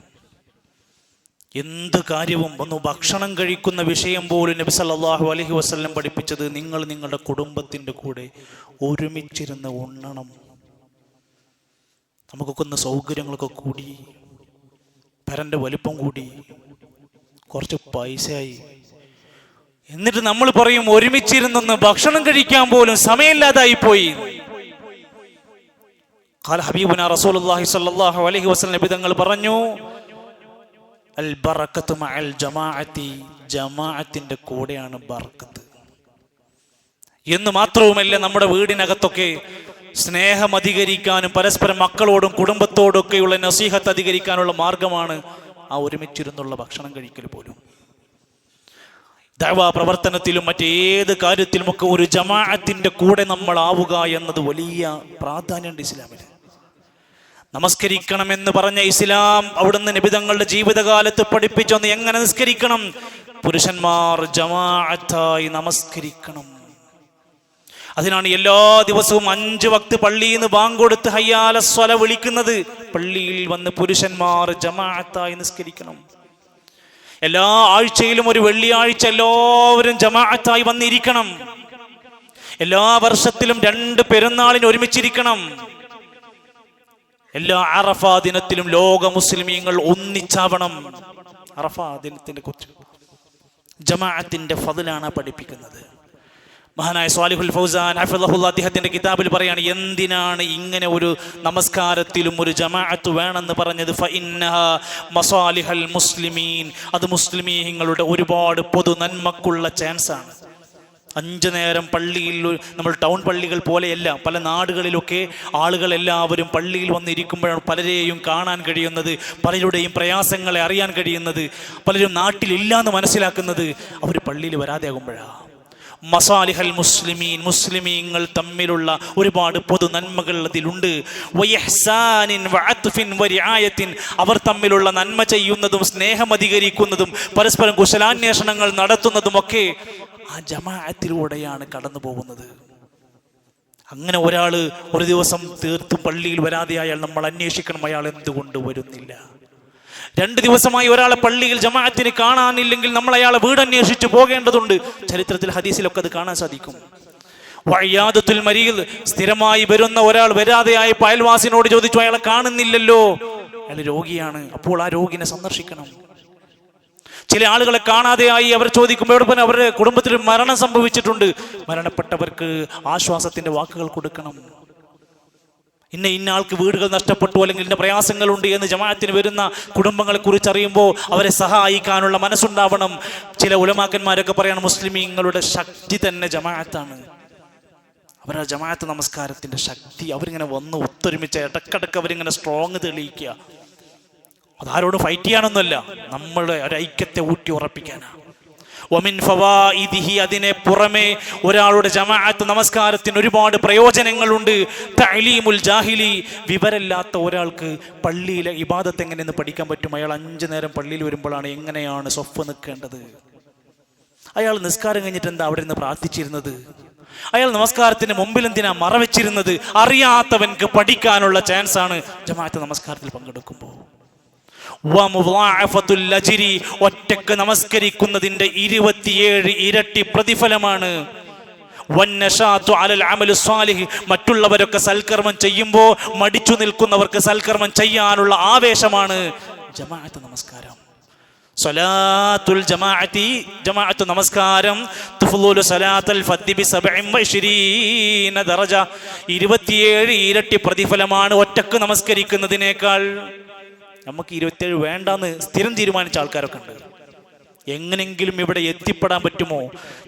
എന്ത് കാര്യവും, ഒന്ന് ഭക്ഷണം കഴിക്കുന്ന വിഷയം പോലും നബി സല്ലല്ലാഹു അലൈഹി വസല്ലം പഠിപ്പിച്ചത് നിങ്ങൾ നിങ്ങളുടെ കുടുംബത്തിൻ്റെ കൂടെ ഒരുമിച്ചിരുന്ന് ഉണ്ണണം. നമുക്കൊക്കെ ഒന്ന് സൗകര്യങ്ങളൊക്കെ കൂടി, പരൻ്റെ വലിപ്പം കൂടി, കുറച്ച് പൈസയായി, എന്നിട്ട് നമ്മൾ പറയും ഒരുമിച്ചിരുന്നൊന്ന് ഭക്ഷണം കഴിക്കാൻ പോലും സമയമില്ലാതായി പോയി. ഖാല ഹബീബുനാ റസൂലുള്ളാഹി സ്വല്ലല്ലാഹു അലൈഹി വസല്ലം നബി തങ്ങൾ പറഞ്ഞു, അൽ ബറക്കത്തു മഅൽ ജമാഅത്തി, ജമാഅത്തിന്റെ കൂടെയാണ് ബർക്കത്ത് എന്ന് മാത്രവുമല്ല, നമ്മുടെ വീടിനകത്തൊക്കെ സ്നേഹം അധികരിക്കാനും പരസ്പരം മക്കളോടും കുടുംബത്തോടും ഒക്കെയുള്ള നസീഹത്ത് അധികരിക്കാനുള്ള മാർഗമാണ് ആ ഒരുമിച്ചിരുന്നുള്ള ഭക്ഷണം കഴിക്കൽ പോലും. ദഅവാ പ്രവർത്തനത്തിലും മറ്റേത് കാര്യത്തിലുമൊക്കെ ഒരു ജമാഅത്തിന്റെ കൂടെ നമ്മൾ ആവുക എന്നത് വലിയ പ്രാധാന്യമുണ്ട് ഇസ്ലാമിൽ. നമസ്കരിക്കണമെന്ന് പറഞ്ഞ ഇസ്ലാം അവിടുന്ന് നബി തങ്ങളുടെ ജീവിതകാലത്ത് പഠിപ്പിച്ചൊന്ന് എങ്ങനെ നിസ്കരിക്കണം. പുരുഷന്മാർ ജമാഅത്തായി നമസ്കരിക്കണം. അതിനാണ് എല്ലാ ദിവസവും 5 വക്ത് പള്ളിയിൽ നിന്ന് ബാങ്ക് കൊടുത്ത് ഹയ്യാല സ്വല വിളിക്കുന്നത്. പള്ളിയിൽ വന്ന് പുരുഷന്മാർ ജമാഅത്തായി നിസ്കരിക്കണം. എല്ലാ ആഴ്ചയിലും ഒരു വെള്ളിയാഴ്ച എല്ലാവരും ജമാഅത്തായി വന്നിരിക്കണം. എല്ലാ വർഷത്തിലും 2 പെരുന്നാളിന് ഒരുമിച്ചിരിക്കണം. എല്ലാ അറഫ ദിനത്തിലും ലോക മുസ്ലിമീങ്ങൾ ഒന്നിച്ചാവണം. അറഫ ദിനത്തിനെ കുറിച്ച് ജമാഅത്തിന്റെ ഫദ്ലാണ് പഠിപ്പിക്കുന്നത്. മഹാനായ സ്വാലിഹുൽ ഫൗസാൻ ഹഫിളഹുല്ലാഹ് അദ്ദേഹത്തിന്റെ കിതാബിൽ പറയാണ്, എന്തിനാണ് ഇങ്ങനെ ഒരു നമസ്കാരത്തിലും ഒരു ജമാഅത്ത് വേണമെന്ന് പറഞ്ഞത്. ഫഇന്നഹാ മസാലിഹൽ മുസ്ലിമീൻ, അത് മുസ്ലിമീങ്ങളുടെ ഒരുപാട് പൊതു നന്മക്കുള്ള ചാൻസാണ്. 5 നേരം പള്ളിയിൽ, നമ്മൾ ടൗൺ പള്ളികൾ പോലെയല്ല, പല നാടുകളിലൊക്കെ ആളുകൾ എല്ലാവരും പള്ളിയിൽ വന്നിരിക്കുമ്പോഴാണ് പലരെയും കാണാൻ കഴിയുന്നത്, പലരുടെയും പ്രയാസങ്ങളെ അറിയാൻ കഴിയുന്നത്, പലരും നാട്ടിലില്ല എന്ന് മനസ്സിലാക്കുന്നത് അവർ പള്ളിയിൽ വരാതെ ആകുമ്പോഴാണ്. മസാലിഹൽ മുസ്ലിമീൻ, മുസ്ലിമീങ്ങൾ തമ്മിലുള്ള ഒരുപാട് പൊതു നന്മകൾ അതിലുണ്ട്. വയഹ്സാനിൻ വഅത്ഫിൻ വരിആയത്തിൻ, അവർ തമ്മിലുള്ള നന്മ ചെയ്യുന്നതും സ്നേഹം അധികരിക്കുന്നതും പരസ്പരം കുശലാന്വേഷണങ്ങൾ നടത്തുന്നതുമൊക്കെ ആ ജമാഅത്തിലൂടെയാണ് കടന്നു പോകുന്നത്. അങ്ങനെ ഒരാൾ ഒരു ദിവസം തീർത്തും പള്ളിയിൽ വരാതെയായാൽ നമ്മൾ അന്വേഷിക്കണം, അയാൾ എന്തുകൊണ്ട് വരുന്നില്ല. 2 ദിവസമായി ഒരാളെ പള്ളിയിൽ ജമാഅത്തിന് കാണാനില്ലെങ്കിൽ നമ്മൾ അയാളെ വീടന്വേഷിച്ച് പോകേണ്ടതുണ്ട്. ചരിത്രത്തിൽ ഹദീസിലൊക്കെ അത് കാണാൻ സാധിക്കും. വഇയാദത്തുൽ മരീദ്, സ്ഥിരമായി വരുന്ന ഒരാൾ വരാതെയായപ്പോൾ അയൽവാസിനോട് ചോദിച്ചു, അയാളെ കാണുന്നില്ലല്ലോ, അയാൾ രോഗിയാണ്, അപ്പോൾ ആ രോഗിനെ സന്ദർശിക്കണം. ചില ആളുകളെ കാണാതെയായി, അവർ ചോദിക്കുമ്പോൾ അവരുടെ കുടുംബത്തിൽ മരണം സംഭവിച്ചിട്ടുണ്ട്, മരണപ്പെട്ടവർക്ക് ആശ്വാസത്തിന്റെ വാക്കുകൾ കൊടുക്കണം. ഇന്ന ആൾക്ക് വീടുകൾ നഷ്ടപ്പെട്ടു, അല്ലെങ്കിൽ ഇന്ന പ്രയാസങ്ങളുണ്ട് എന്ന് ജമാഅത്തിന് വരുന്ന കുടുംബങ്ങളെ കുറിച്ച് അറിയുമ്പോൾ അവരെ സഹായിക്കാനുള്ള മനസ്സുണ്ടാവണം. ചില ഉലമാക്കന്മാരൊക്കെ പറയാണ്, മുസ്ലിമീങ്ങളുടെ ശക്തി തന്നെ ജമാഅത്താണ്. അവരുടെ ജമാഅത്ത് നമസ്കാരത്തിന്റെ ശക്തി, അവരിങ്ങനെ വന്ന് ഒത്തൊരുമിച്ച് ഇടക്കിടക്ക് അവരിങ്ങനെ സ്ട്രോങ് തെളിയിക്കുക. അതാരോട് ഫൈറ്റ് ചെയ്യാനൊന്നുമല്ല, നമ്മളുടെ ഒരു ഐക്യത്തെ ഊട്ടി ഉറപ്പിക്കാനാണ്. വമിൻ ഫവായിദിഹി, അതിനെ പുറമെ ഒരാളുടെ ജമാഅത്ത് നമസ്കാരത്തിന് ഒരുപാട് പ്രയോജനങ്ങളുണ്ട്. തഅലീമുൽ ജാഹിലി, വിവരമില്ലാത്ത ഒരാൾക്ക് പള്ളിയിലെ ഇബാദത്ത് എങ്ങനെയെന്ന് പഠിക്കാൻ പറ്റും. അയാൾ 5 നേരം പള്ളിയിൽ വരുമ്പോഴാണ് എങ്ങനെയാണ് സ്വഫ് നിൽക്കേണ്ടത്. അയാൾ നിസ്കാരം കഴിഞ്ഞിട്ട് എന്താ അവിടെ നിന്ന് പ്രാർത്ഥിച്ചിരുന്നത്, അയാൾ നമസ്കാരത്തിന് മുമ്പിൽ എന്തിനാ മറവെച്ചിരുന്നത്, അറിയാത്തവൻക്ക് പഠിക്കാനുള്ള ചാൻസാണ് ജമാഅത്ത് നമസ്കാരത്തിൽ പങ്കെടുക്കുമ്പോൾ. ഒറ്റക്ക് നമസ്കരിക്കുന്നതിന്റെ 27 ഇരട്ടി പ്രതിഫലമാണ്. മറ്റുള്ളവരൊക്കെ സൽക്കർമ്മം ചെയ്യുമ്പോൾ മടിച്ചു നിൽക്കുന്നവർക്ക് സൽക്കർമ്മം ചെയ്യാനുള്ള ആവേശമാണ് ജമാഅത്ത് നമസ്കാരം. സ്വലാത്തുൽ ജമാഅത്തി, ജമാഅത്ത് നമസ്കാരം തുഫ്ളുലു സലാത്തുൽ ഫദ്ദി ബി 27 ദറജ, 27 ഇരട്ടി പ്രതിഫലമാണ് ഒറ്റക്ക് നമസ്കരിക്കുന്നതിനേക്കാൾ. നമുക്ക് 27 വേണ്ടാന്ന് സ്ഥിരം തീരുമാനിച്ച ആൾക്കാരൊക്കെ ഉണ്ട്. എങ്ങനെങ്കിലും ഇവിടെ എത്തിപ്പെടാൻ പറ്റുമോ?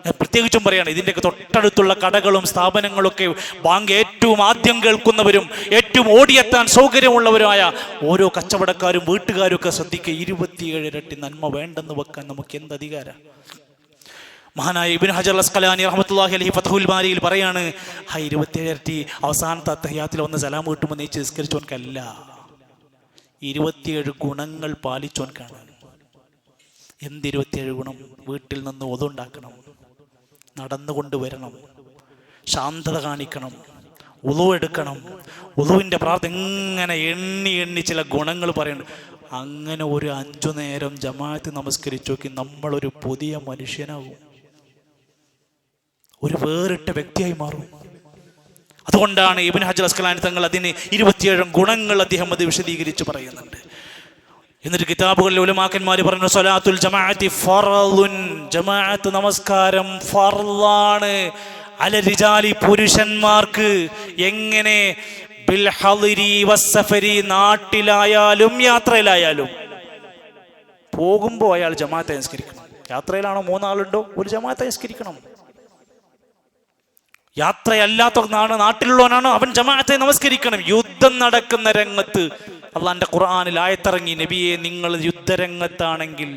ഞാൻ പ്രത്യേകിച്ചും പറയാണ്, ഇതിൻ്റെയൊക്കെ തൊട്ടടുത്തുള്ള കടകളും സ്ഥാപനങ്ങളൊക്കെ ബാങ്ക് ഏറ്റവും ആദ്യം കേൾക്കുന്നവരും ഏറ്റവും ഓടിയെത്താൻ സൗകര്യമുള്ളവരുമായ ഓരോ കച്ചവടക്കാരും വീട്ടുകാരും ഒക്കെ ശ്രദ്ധിക്കുക. 27 ഇരട്ടി നന്മ വേണ്ടെന്ന് വെക്കാൻ നമുക്ക് എന്ത് അധികാരം? മഹാനായ ഇബ്നു ഹജർ അസ്ഖലാനി റഹ്മത്തുള്ളാഹി അലൈഹി ഫത്ഹുൽ ബാരിയിൽ പറയാണ്, 27 ഇരട്ടി അവസാനത്തെ അത്തഹിയാത്തിൽ വന്ന് സലാം വീട്ടുമ്പോൾ നീ നിസ്കരിച്ചോൻക്കല്ല, 27 ഗുണങ്ങൾ പാലിച്ചോൻക്കാണ്. എന്ത് 27 ഗുണം? വീട്ടിൽ നിന്ന് ഒതുണ്ടാക്കണം, നടന്നുകൊണ്ട് വരണം, ശാന്തത കാണിക്കണം, ഉളു എടുക്കണം, ഉളുവിൻ്റെ പ്രാർത്ഥന, ഇങ്ങനെ എണ്ണി ചില ഗുണങ്ങൾ പറയുന്നുണ്ട്. അങ്ങനെ ഒരു 5 നേരം ജമാഅത്ത് നമസ്കരിച്ചു നോക്കി, നമ്മളൊരു പുതിയ മനുഷ്യനാകും, ഒരു വേറിട്ട വ്യക്തിയായി മാറും. അതുകൊണ്ടാണ് ഇബ്നു ഹജർ അസ്ഖലാനി തങ്ങൾ അതിന് 27 ഗുണങ്ങൾ അദ്ദേഹം അത് വിശദീകരിച്ച് പറയുന്നുണ്ട്. എന്നിട്ട് കിതാബുകളിൽ ഉലമാക്കന്മാർ പറഞ്ഞു, സ്വലാത്തുൽ ജമാഅത്തി ഫർളുൻ, ജമാഅത്ത് നമസ്കാരം ഫർളാണ്. അല റിജാലി, പുരുഷന്മാർക്ക്. എങ്ങനെ? ബിൽ ഹളിരി വസ്സഫരി, നാട്ടിലായാലും യാത്രയിലായാലും. പോകുമ്പോൾ അയാൾ ജമാഅത്തെ നിസ്കരിക്കണം. യാത്രയിലാണോ 3 ആളുണ്ടോ ഒരു ജമാഅത്തെ നിസ്കരിക്കണം. യാത്രയല്ലാത്ത നാട്ടിലുള്ളവനാണോ അവൻ ജമാഅത്തെ നമസ്കരിക്കണം. യുദ്ധം നടക്കുന്ന രംഗത്ത് അള്ളാന്റെ ഖുർആനിൽ ആയത്തിറങ്ങി, നബിയെ നിങ്ങൾ യുദ്ധരംഗത്താണെങ്കിൽ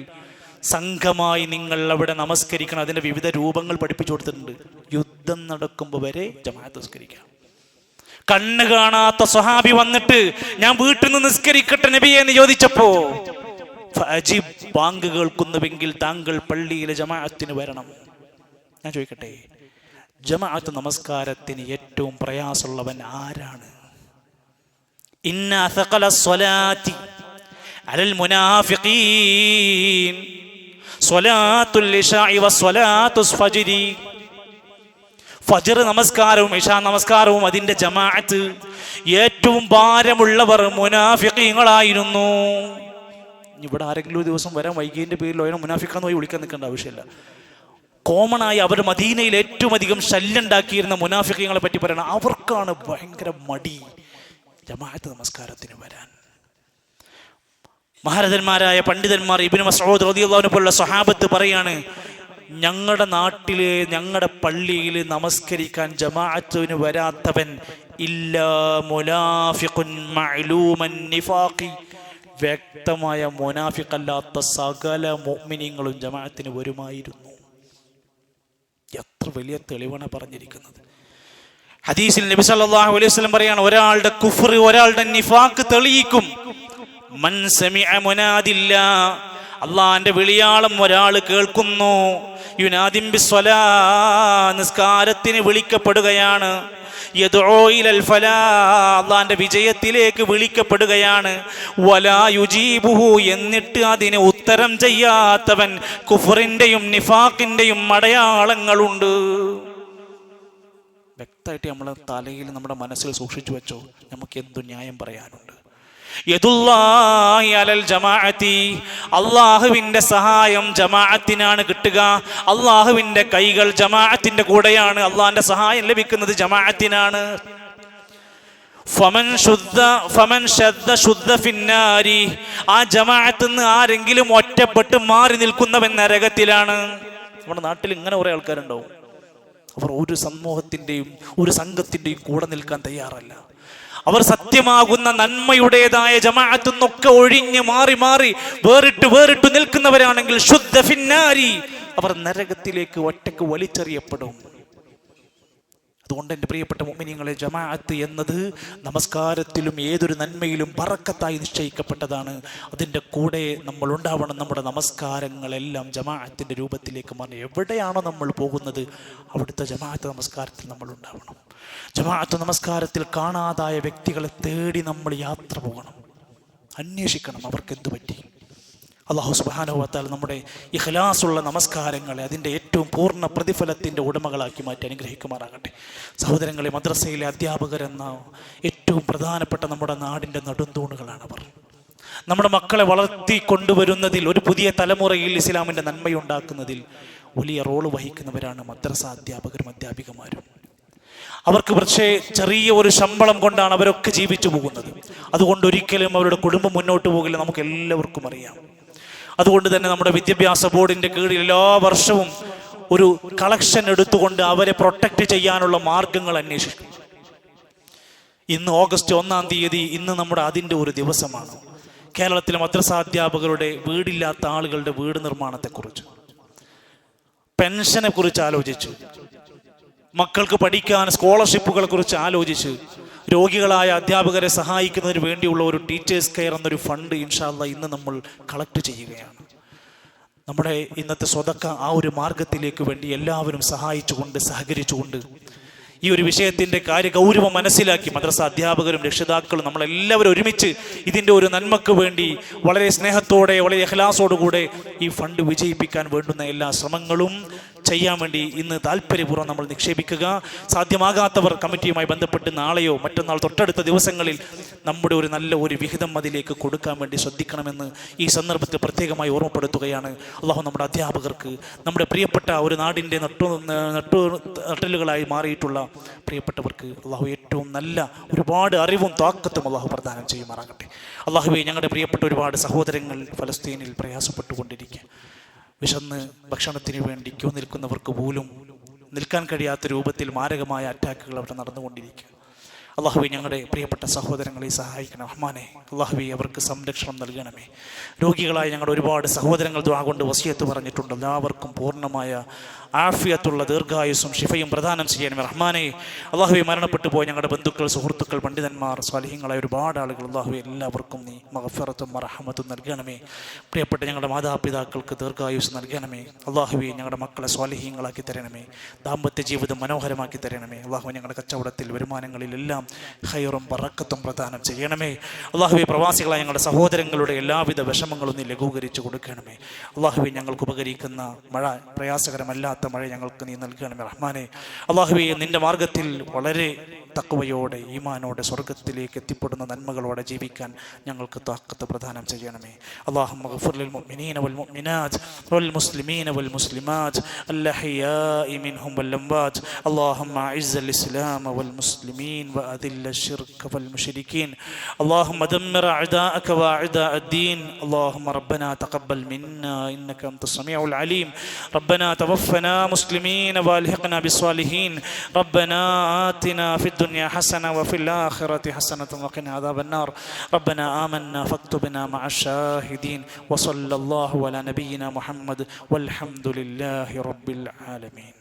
സംഘമായി നിങ്ങൾ അവിടെ നമസ്കരിക്കണം. അതിന്റെ വിവിധ രൂപങ്ങൾ പഠിപ്പിച്ചു കൊടുത്തിട്ടുണ്ട്. യുദ്ധം നടക്കുമ്പോൾ വരെ ജമാഅത്ത് നിസ്കരിക്കാം. കണ്ണ് കാണാത്ത സ്വഹാബി വന്നിട്ട് ഞാൻ വീട്ടിൽ നിന്ന് നിസ്കരിക്കട്ടെ നബിയെ എന്ന് ചോദിച്ചപ്പോ, ഫഅജിബ്, ബാങ്ക് കേൾക്കുന്നുവെങ്കിൽ താങ്കൾ പള്ളിയിലെ ജമാഅത്തിന് വരണം. ഞാൻ ചോദിക്കട്ടെ, ജമാഅത്ത് നമസ്കാരത്തിന് ഏറ്റവും പ്രയാസമുള്ളവൻ ആരാണ്? ഇന്ന അഥഖല സ്വലാത്തി അലൽ മുനാഫിഖീൻ സ്വലാത്തുൽ ഇശാഇ വസ്വലാത്തുൽ ഫജ്രി. ഫജ്ർ നമസ്കാരവും ഇശാ നമസ്കാരവും അതിന്റെ ജമാഅത്ത് ഏറ്റവും ഭാരമുള്ളവർ മുനാഫിഖീങ്ങളായിരുന്നു. ഇവിടെ ആരെങ്കിലും ഒരു ദിവസം വരാൻ വൈകിയതിന്റെ പേരിൽ അതിനെ മുനാഫിക്കാന്ന് പോയി വിളിക്കാൻ നിൽക്കേണ്ട ആവശ്യമില്ല. കോമൺ ആയി അവർ മദീനയിൽ ഏറ്റവും അധികം ശല്യം ഉണ്ടാക്കിയിരുന്ന മുനാഫിഖീങ്ങളെ പറ്റി പറയണം. അവർക്കാണ് ഭയങ്കര മടി ജമാഅത്ത് നമസ്കാരത്തിന് വരാൻ. മഹാരഥന്മാരായ പണ്ഡിതന്മാർ ഇബ്നു മസ്ഊദ് റളിയല്ലാഹു അൻഹു പോലുള്ള സ്വഹാബത്ത് പറയാണ്, ഞങ്ങളുടെ നാട്ടില് ഞങ്ങളുടെ പള്ളിയിൽ നമസ്കരിക്കാൻ ജമാഅത്തിന് വരാത്തവൻ ഇല്ലാ മുനാഫിഖുൻ മഅലൂമൻ നിഫാഖി, വ്യക്തമായ മുനാഫിഖല്ലാത്ത സകല മുഅ്മിനീങ്ങളും ജമാഅത്തിന് വരുമായിരുന്നു. എത്ര വലിയ തെളിവാണ് പറഞ്ഞിരിക്കുന്നത്. ഹദീസിൽ നബി സല്ലല്ലാഹു അലൈഹി വസല്ലം പറയാണ്, ഒരാളുടെ കുഫ്ർ ഒരാളുടെ നിഫാഖ് തെളിയിക്കും. മൻ സമിഅ മുനാദില്ലാ, അള്ളാന്റെ വിളിയാളം ഒരാൾ കേൾക്കുന്നു, യുനാദിം ബിസ്സലാ, നിസ്കാരത്തിന് വിളിക്കപ്പെടുകയാണ്, യദ്ഉ ഇലൽ ഫലാ, അള്ളാന്റെ വിജയത്തിലേക്ക് വിളിക്കപ്പെടുകയാണ്, വലാ യുജീബുഹു, എന്നിട്ട് അതിന് ഉത്തരം ചെയ്യാത്തവൻ, കുഫറിന്റെയും നിഫാഖിന്റെയും അടയാളങ്ങളുണ്ട്. വ്യക്തമായിട്ട് നമ്മളെ തലയിൽ നമ്മുടെ മനസ്സിൽ സൂക്ഷിച്ചു വെച്ചോ, നമുക്ക് എന്തു ന്യായം പറയാനുണ്ട്. യദുല്ലാഹി അലൽ ജമാഅത്തി, അള്ളാഹുവിന്റെ സഹായം ജമാഅത്തിനാണ് കിട്ടുക. അള്ളാഹുവിന്റെ കൈകൾ ജമാഅത്തിന്റെ കൂടെയാണ്. അള്ളാഹിന്റെ സഹായം ലഭിക്കുന്നത് ജമാഅത്തിനാണ്. ഫമൻ ശദ്ദ ശുദ്ദ ഫിന്നാരി, ആ ജമാഅത്തിൽ നിന്ന് ആരെങ്കിലും ഒറ്റപ്പെട്ട് മാറി നിൽക്കുന്നവൻ നരകത്തിലാണ്. നമ്മുടെ നാട്ടിൽ ഇങ്ങനെ കുറെ ആൾക്കാരുണ്ടാവും. അവർ ഒരു സമൂഹത്തിന്റെയും ഒരു സംഘത്തിന്റെയും കൂടെ നിൽക്കാൻ തയ്യാറല്ല. അവർ സത്യമാകുന്ന നന്മയുടേതായ ജമാഅത്തിൽ നിന്നൊക്കെ ഒഴിഞ്ഞ് മാറി മാറി വേറിട്ട് നിൽക്കുന്നവരാണെങ്കിൽ ശുദ്ധ ഫിന്നാരി, അവർ നരകത്തിലേക്ക് ഒറ്റക്ക് വലിച്ചെറിയപ്പെടും. അതുകൊണ്ട് എൻ്റെ പ്രിയപ്പെട്ട മുഅ്മിനീങ്ങളെ, ജമാഅത്ത് എന്നത് നമസ്കാരത്തിലും ഏതൊരു നന്മയിലും ബറക്കത്തായി നിശ്ചയിക്കപ്പെട്ടതാണ്. അതിൻ്റെ കൂടെ നമ്മൾ ഉണ്ടാവണം. നമ്മുടെ നമസ്കാരങ്ങളെല്ലാം ജമാഅത്തിൻ്റെ രൂപത്തിലേക്ക് മാറി എവിടെയാണോ നമ്മൾ പോകുന്നത് അവിടുത്തെ ജമാഅത്ത് നമസ്കാരത്തിൽ നമ്മൾ ഉണ്ടാവണം. ജമാഅത്ത് നമസ്കാരത്തിൽ കാണാതായ വ്യക്തികളെ തേടി നമ്മൾ യാത്ര പോകണം, അന്വേഷിക്കണം അവർക്ക് എന്തു പറ്റി. അല്ലാഹു സുബ്ഹാനഹു വ തആല നമ്മുടെ ഇഖ്ലാസുള്ള നമസ്കാരങ്ങളെ അതിൻ്റെ ഏറ്റവും പൂർണ്ണ പ്രതിഫലത്തിൻ്റെ ഉടമകളാക്കി മാറ്റി അനുഗ്രഹിക്കുമാറാകട്ടെ. സഹോദരങ്ങളെ, മദ്രസയിലെ അധ്യാപകരെന്ന ഏറ്റവും പ്രധാനപ്പെട്ട നമ്മുടെ നാടിൻ്റെ നെടുന്തൂണുകളാണവർ. നമ്മുടെ മക്കളെ വളർത്തി കൊണ്ടുവരുന്നതിൽ, ഒരു പുതിയ തലമുറയിൽ ഇസ്ലാമിൻ്റെ നന്മയുണ്ടാക്കുന്നതിൽ വലിയ റോള് വഹിക്കുന്നവരാണ് മദ്രസ അധ്യാപകരും അധ്യാപികമാരും. അവർക്ക് പക്ഷേ ചെറിയ ഒരു ശമ്പളം കൊണ്ടാണ് അവരൊക്കെ ജീവിച്ചു പോകുന്നത്. അതുകൊണ്ട് ഒരിക്കലും അവരുടെ കുടുംബം മുന്നോട്ട് പോകില്ല, നമുക്ക് എല്ലാവർക്കും അറിയാം. അതുകൊണ്ട് തന്നെ നമ്മുടെ വിദ്യാഭ്യാസ ബോർഡിന്റെ കീഴിൽ എല്ലാ വർഷവും ഒരു കളക്ഷൻ എടുത്തുകൊണ്ട് അവരെ പ്രൊട്ടക്റ്റ് ചെയ്യാനുള്ള മാർഗങ്ങൾ അന്വേഷിക്കും. ഇന്ന് ഓഗസ്റ്റ് 1-ാം തീയതി, ഇന്ന് നമ്മുടെ അതിൻ്റെ ഒരു ദിവസമാണ്. കേരളത്തിലെ മദ്രസാധ്യാപകരുടെ വീടില്ലാത്ത ആളുകളുടെ വീട് നിർമ്മാണത്തെക്കുറിച്ച്, പെൻഷനെ കുറിച്ച് ആലോചിച്ചു, മക്കൾക്ക് പഠിക്കാൻ സ്കോളർഷിപ്പുകളെ കുറിച്ച് ആലോചിച്ച്, രോഗികളായ അധ്യാപകരെ സഹായിക്കുന്നതിന് വേണ്ടിയുള്ള ഒരു ടീച്ചേഴ്സ് കെയർ എന്നൊരു ഫണ്ട് ഇൻഷാ അല്ലാഹ് ഇന്ന് നമ്മൾ കളക്ട് ചെയ്യുകയാണ്. നമ്മുടെ ഇന്നത്തെ സ്വതക്ക ആ ഒരു മാർഗത്തിലേക്ക് വേണ്ടി എല്ലാവരും സഹായിച്ചുകൊണ്ട് സഹകരിച്ചുകൊണ്ട് ഈ ഒരു വിഷയത്തിൻ്റെ കാര്യഗൗരവം മനസ്സിലാക്കി മദ്രസ അധ്യാപകരും രക്ഷിതാക്കളും നമ്മളെല്ലാവരും ഒരുമിച്ച് ഇതിൻ്റെ ഒരു നന്മക്ക് വേണ്ടി വളരെ സ്നേഹത്തോടെ വളരെ ഇഖ്ലാസോടുകൂടെ ഈ ഫണ്ട് വിജയിപ്പിക്കാൻ വേണ്ടുന്ന എല്ലാ ശ്രമങ്ങളും ചെയ്യാൻ വേണ്ടി ഇന്ന് താല്പര്യപൂർവ്വം നമ്മൾ നിക്ഷേപിക്കുക. സാധ്യമാകാത്തവർ കമ്മിറ്റിയുമായി ബന്ധപ്പെട്ട് നാളെയോ മറ്റന്നാൾ തൊട്ടടുത്ത ദിവസങ്ങളിൽ നമ്മുടെ ഒരു നല്ല ഒരു വിഹിതം അതിലേക്ക് കൊടുക്കാൻ വേണ്ടി ശ്രദ്ധിക്കണമെന്ന് ഈ സന്ദർഭത്തിൽ പ്രത്യേകമായി ഓർമ്മപ്പെടുത്തുകയാണ്. അള്ളാഹു നമ്മുടെ അധ്യാപകർക്ക്, നമ്മുടെ പ്രിയപ്പെട്ട ഒരു നാടിൻ്റെ നട്ടലുകളായി മാറിയിട്ടുള്ള പ്രിയപ്പെട്ടവർക്ക് അള്ളാഹു ഏറ്റവും നല്ല ഒരുപാട് അറിവും താക്കത്തും അള്ളാഹു പ്രദാനം ചെയ്യുമാറാകട്ടെ. അള്ളാഹുവേ, ഞങ്ങളുടെ പ്രിയപ്പെട്ട ഒരുപാട് സഹോദരങ്ങൾ ഫലസ്തീനിൽ പ്രയാസപ്പെട്ടുകൊണ്ടിരിക്കുക. വിശന്ന് ഭക്ഷണത്തിന് വേണ്ടി ക്യൂ നിൽക്കുന്നവർക്ക് പോലും നിൽക്കാൻ കഴിയാത്ത രൂപത്തിൽ മാരകമായ അറ്റാക്കുകൾ അവിടെ നടന്നുകൊണ്ടിരിക്കുക. അള്ളാഹുവേ, ഞങ്ങളുടെ പ്രിയപ്പെട്ട സഹോദരങ്ങളെ സഹായിക്കണം റഹ്മാനെ. അള്ളാഹുവേ, അവർക്ക് സംരക്ഷണം നൽകണമേ. രോഗികളായ ഞങ്ങളുടെ ഒരുപാട് സഹോദരങ്ങൾ ദുആ കൊണ്ട് വസിയത്ത് പറഞ്ഞിട്ടുണ്ട്. എല്ലാവർക്കും പൂർണ്ണമായ ആഫിയത്തുള്ള ദീർഘായുസ്സും ഷിഫയും പ്രദാനം ചെയ്യണമേ റഹ്മാനെ. അള്ളാഹുവേ, മരണപ്പെട്ടു പോയ ഞങ്ങളുടെ ബന്ധുക്കൾ, സുഹൃത്തുക്കൾ, പണ്ഡിതന്മാർ, സ്വാലിഹീങ്ങളായ ഒരുപാട് ആളുകൾ, അള്ളാഹുവേ, എല്ലാവർക്കും നീ മഗ്ഫിറത്തും റഹ്മത്തും നൽകണമേ. പ്രിയപ്പെട്ട ഞങ്ങളുടെ മാതാപിതാക്കൾക്ക് ദീർഘായുസ് നൽകണമേ. അള്ളാഹുവേ, ഞങ്ങളുടെ മക്കളെ സ്വാലിഹീങ്ങളാക്കി തരണമേ. ദാമ്പത്യ ജീവിതം മനോഹരമാക്കി തരണമേ. അള്ളാഹുവേ, ഞങ്ങളുടെ കച്ചവടത്തിൽ, വരുമാനങ്ങളിലെല്ലാം ഖൈറും ബറക്കത്തും പ്രദാനം ചെയ്യണമേ. അള്ളാഹുവേ, പ്രവാസികളായ ഞങ്ങളുടെ സഹോദരങ്ങളുടെ എല്ലാവിധ വിഷമങ്ങളും നീ ലഘൂകരിച്ചു കൊടുക്കണമേ. അള്ളാഹുവേ, ഞങ്ങൾക്ക് ഉപകരിക്കുന്ന മഴ, പ്രയാസകരമല്ലാത്ത മഴ ഞങ്ങൾക്ക് നീ നൽകണമേ റഹ്മാനെ. അള്ളാഹുവേ, നിന്റെ മാർഗത്തിൽ വളരെ തഖ്വയോടെ ഈമാനോടെ സ്വർഗത്തിലേക്ക് എത്തിപ്പെടുന്ന നന്മകളോടെ ജീവിക്കാൻ ഞങ്ങൾക്ക് താക്കത്ത് പ്രദാനം ചെയ്യണമേ. അല്ലാഹുമ്മ ഗ്ഫിർ ലിൽ മുഅ്മിനീന വൽ മുഅ്മിനാത്ത് വൽ മുസ്ലിമീന വൽ മുസ്ലിമാത്ത് അൽഹയാഇ മിൻഹും വൽ അംവാത്ത്. അല്ലാഹുമ്മ അഇസ്സൽ ഇസ്ലാമ വൽ മുസ്ലിമീൻ വഅദില്ല الشرك والمشركين. اللهم دمر أعداءك وأعداء الدين. اللهم ربنا تقبل منا إنك أنت السميع العليم. ربنا توفنا مسلمين والحقنا بالصالحين. ربنا آتنا في الدنيا حسنة وفي الآخرة حسنة وقنا عذاب النار. ربنا آمنا فاكتبنا مع الشاهدين. وصلى الله على نبينا محمد والحمد لله رب العالمين.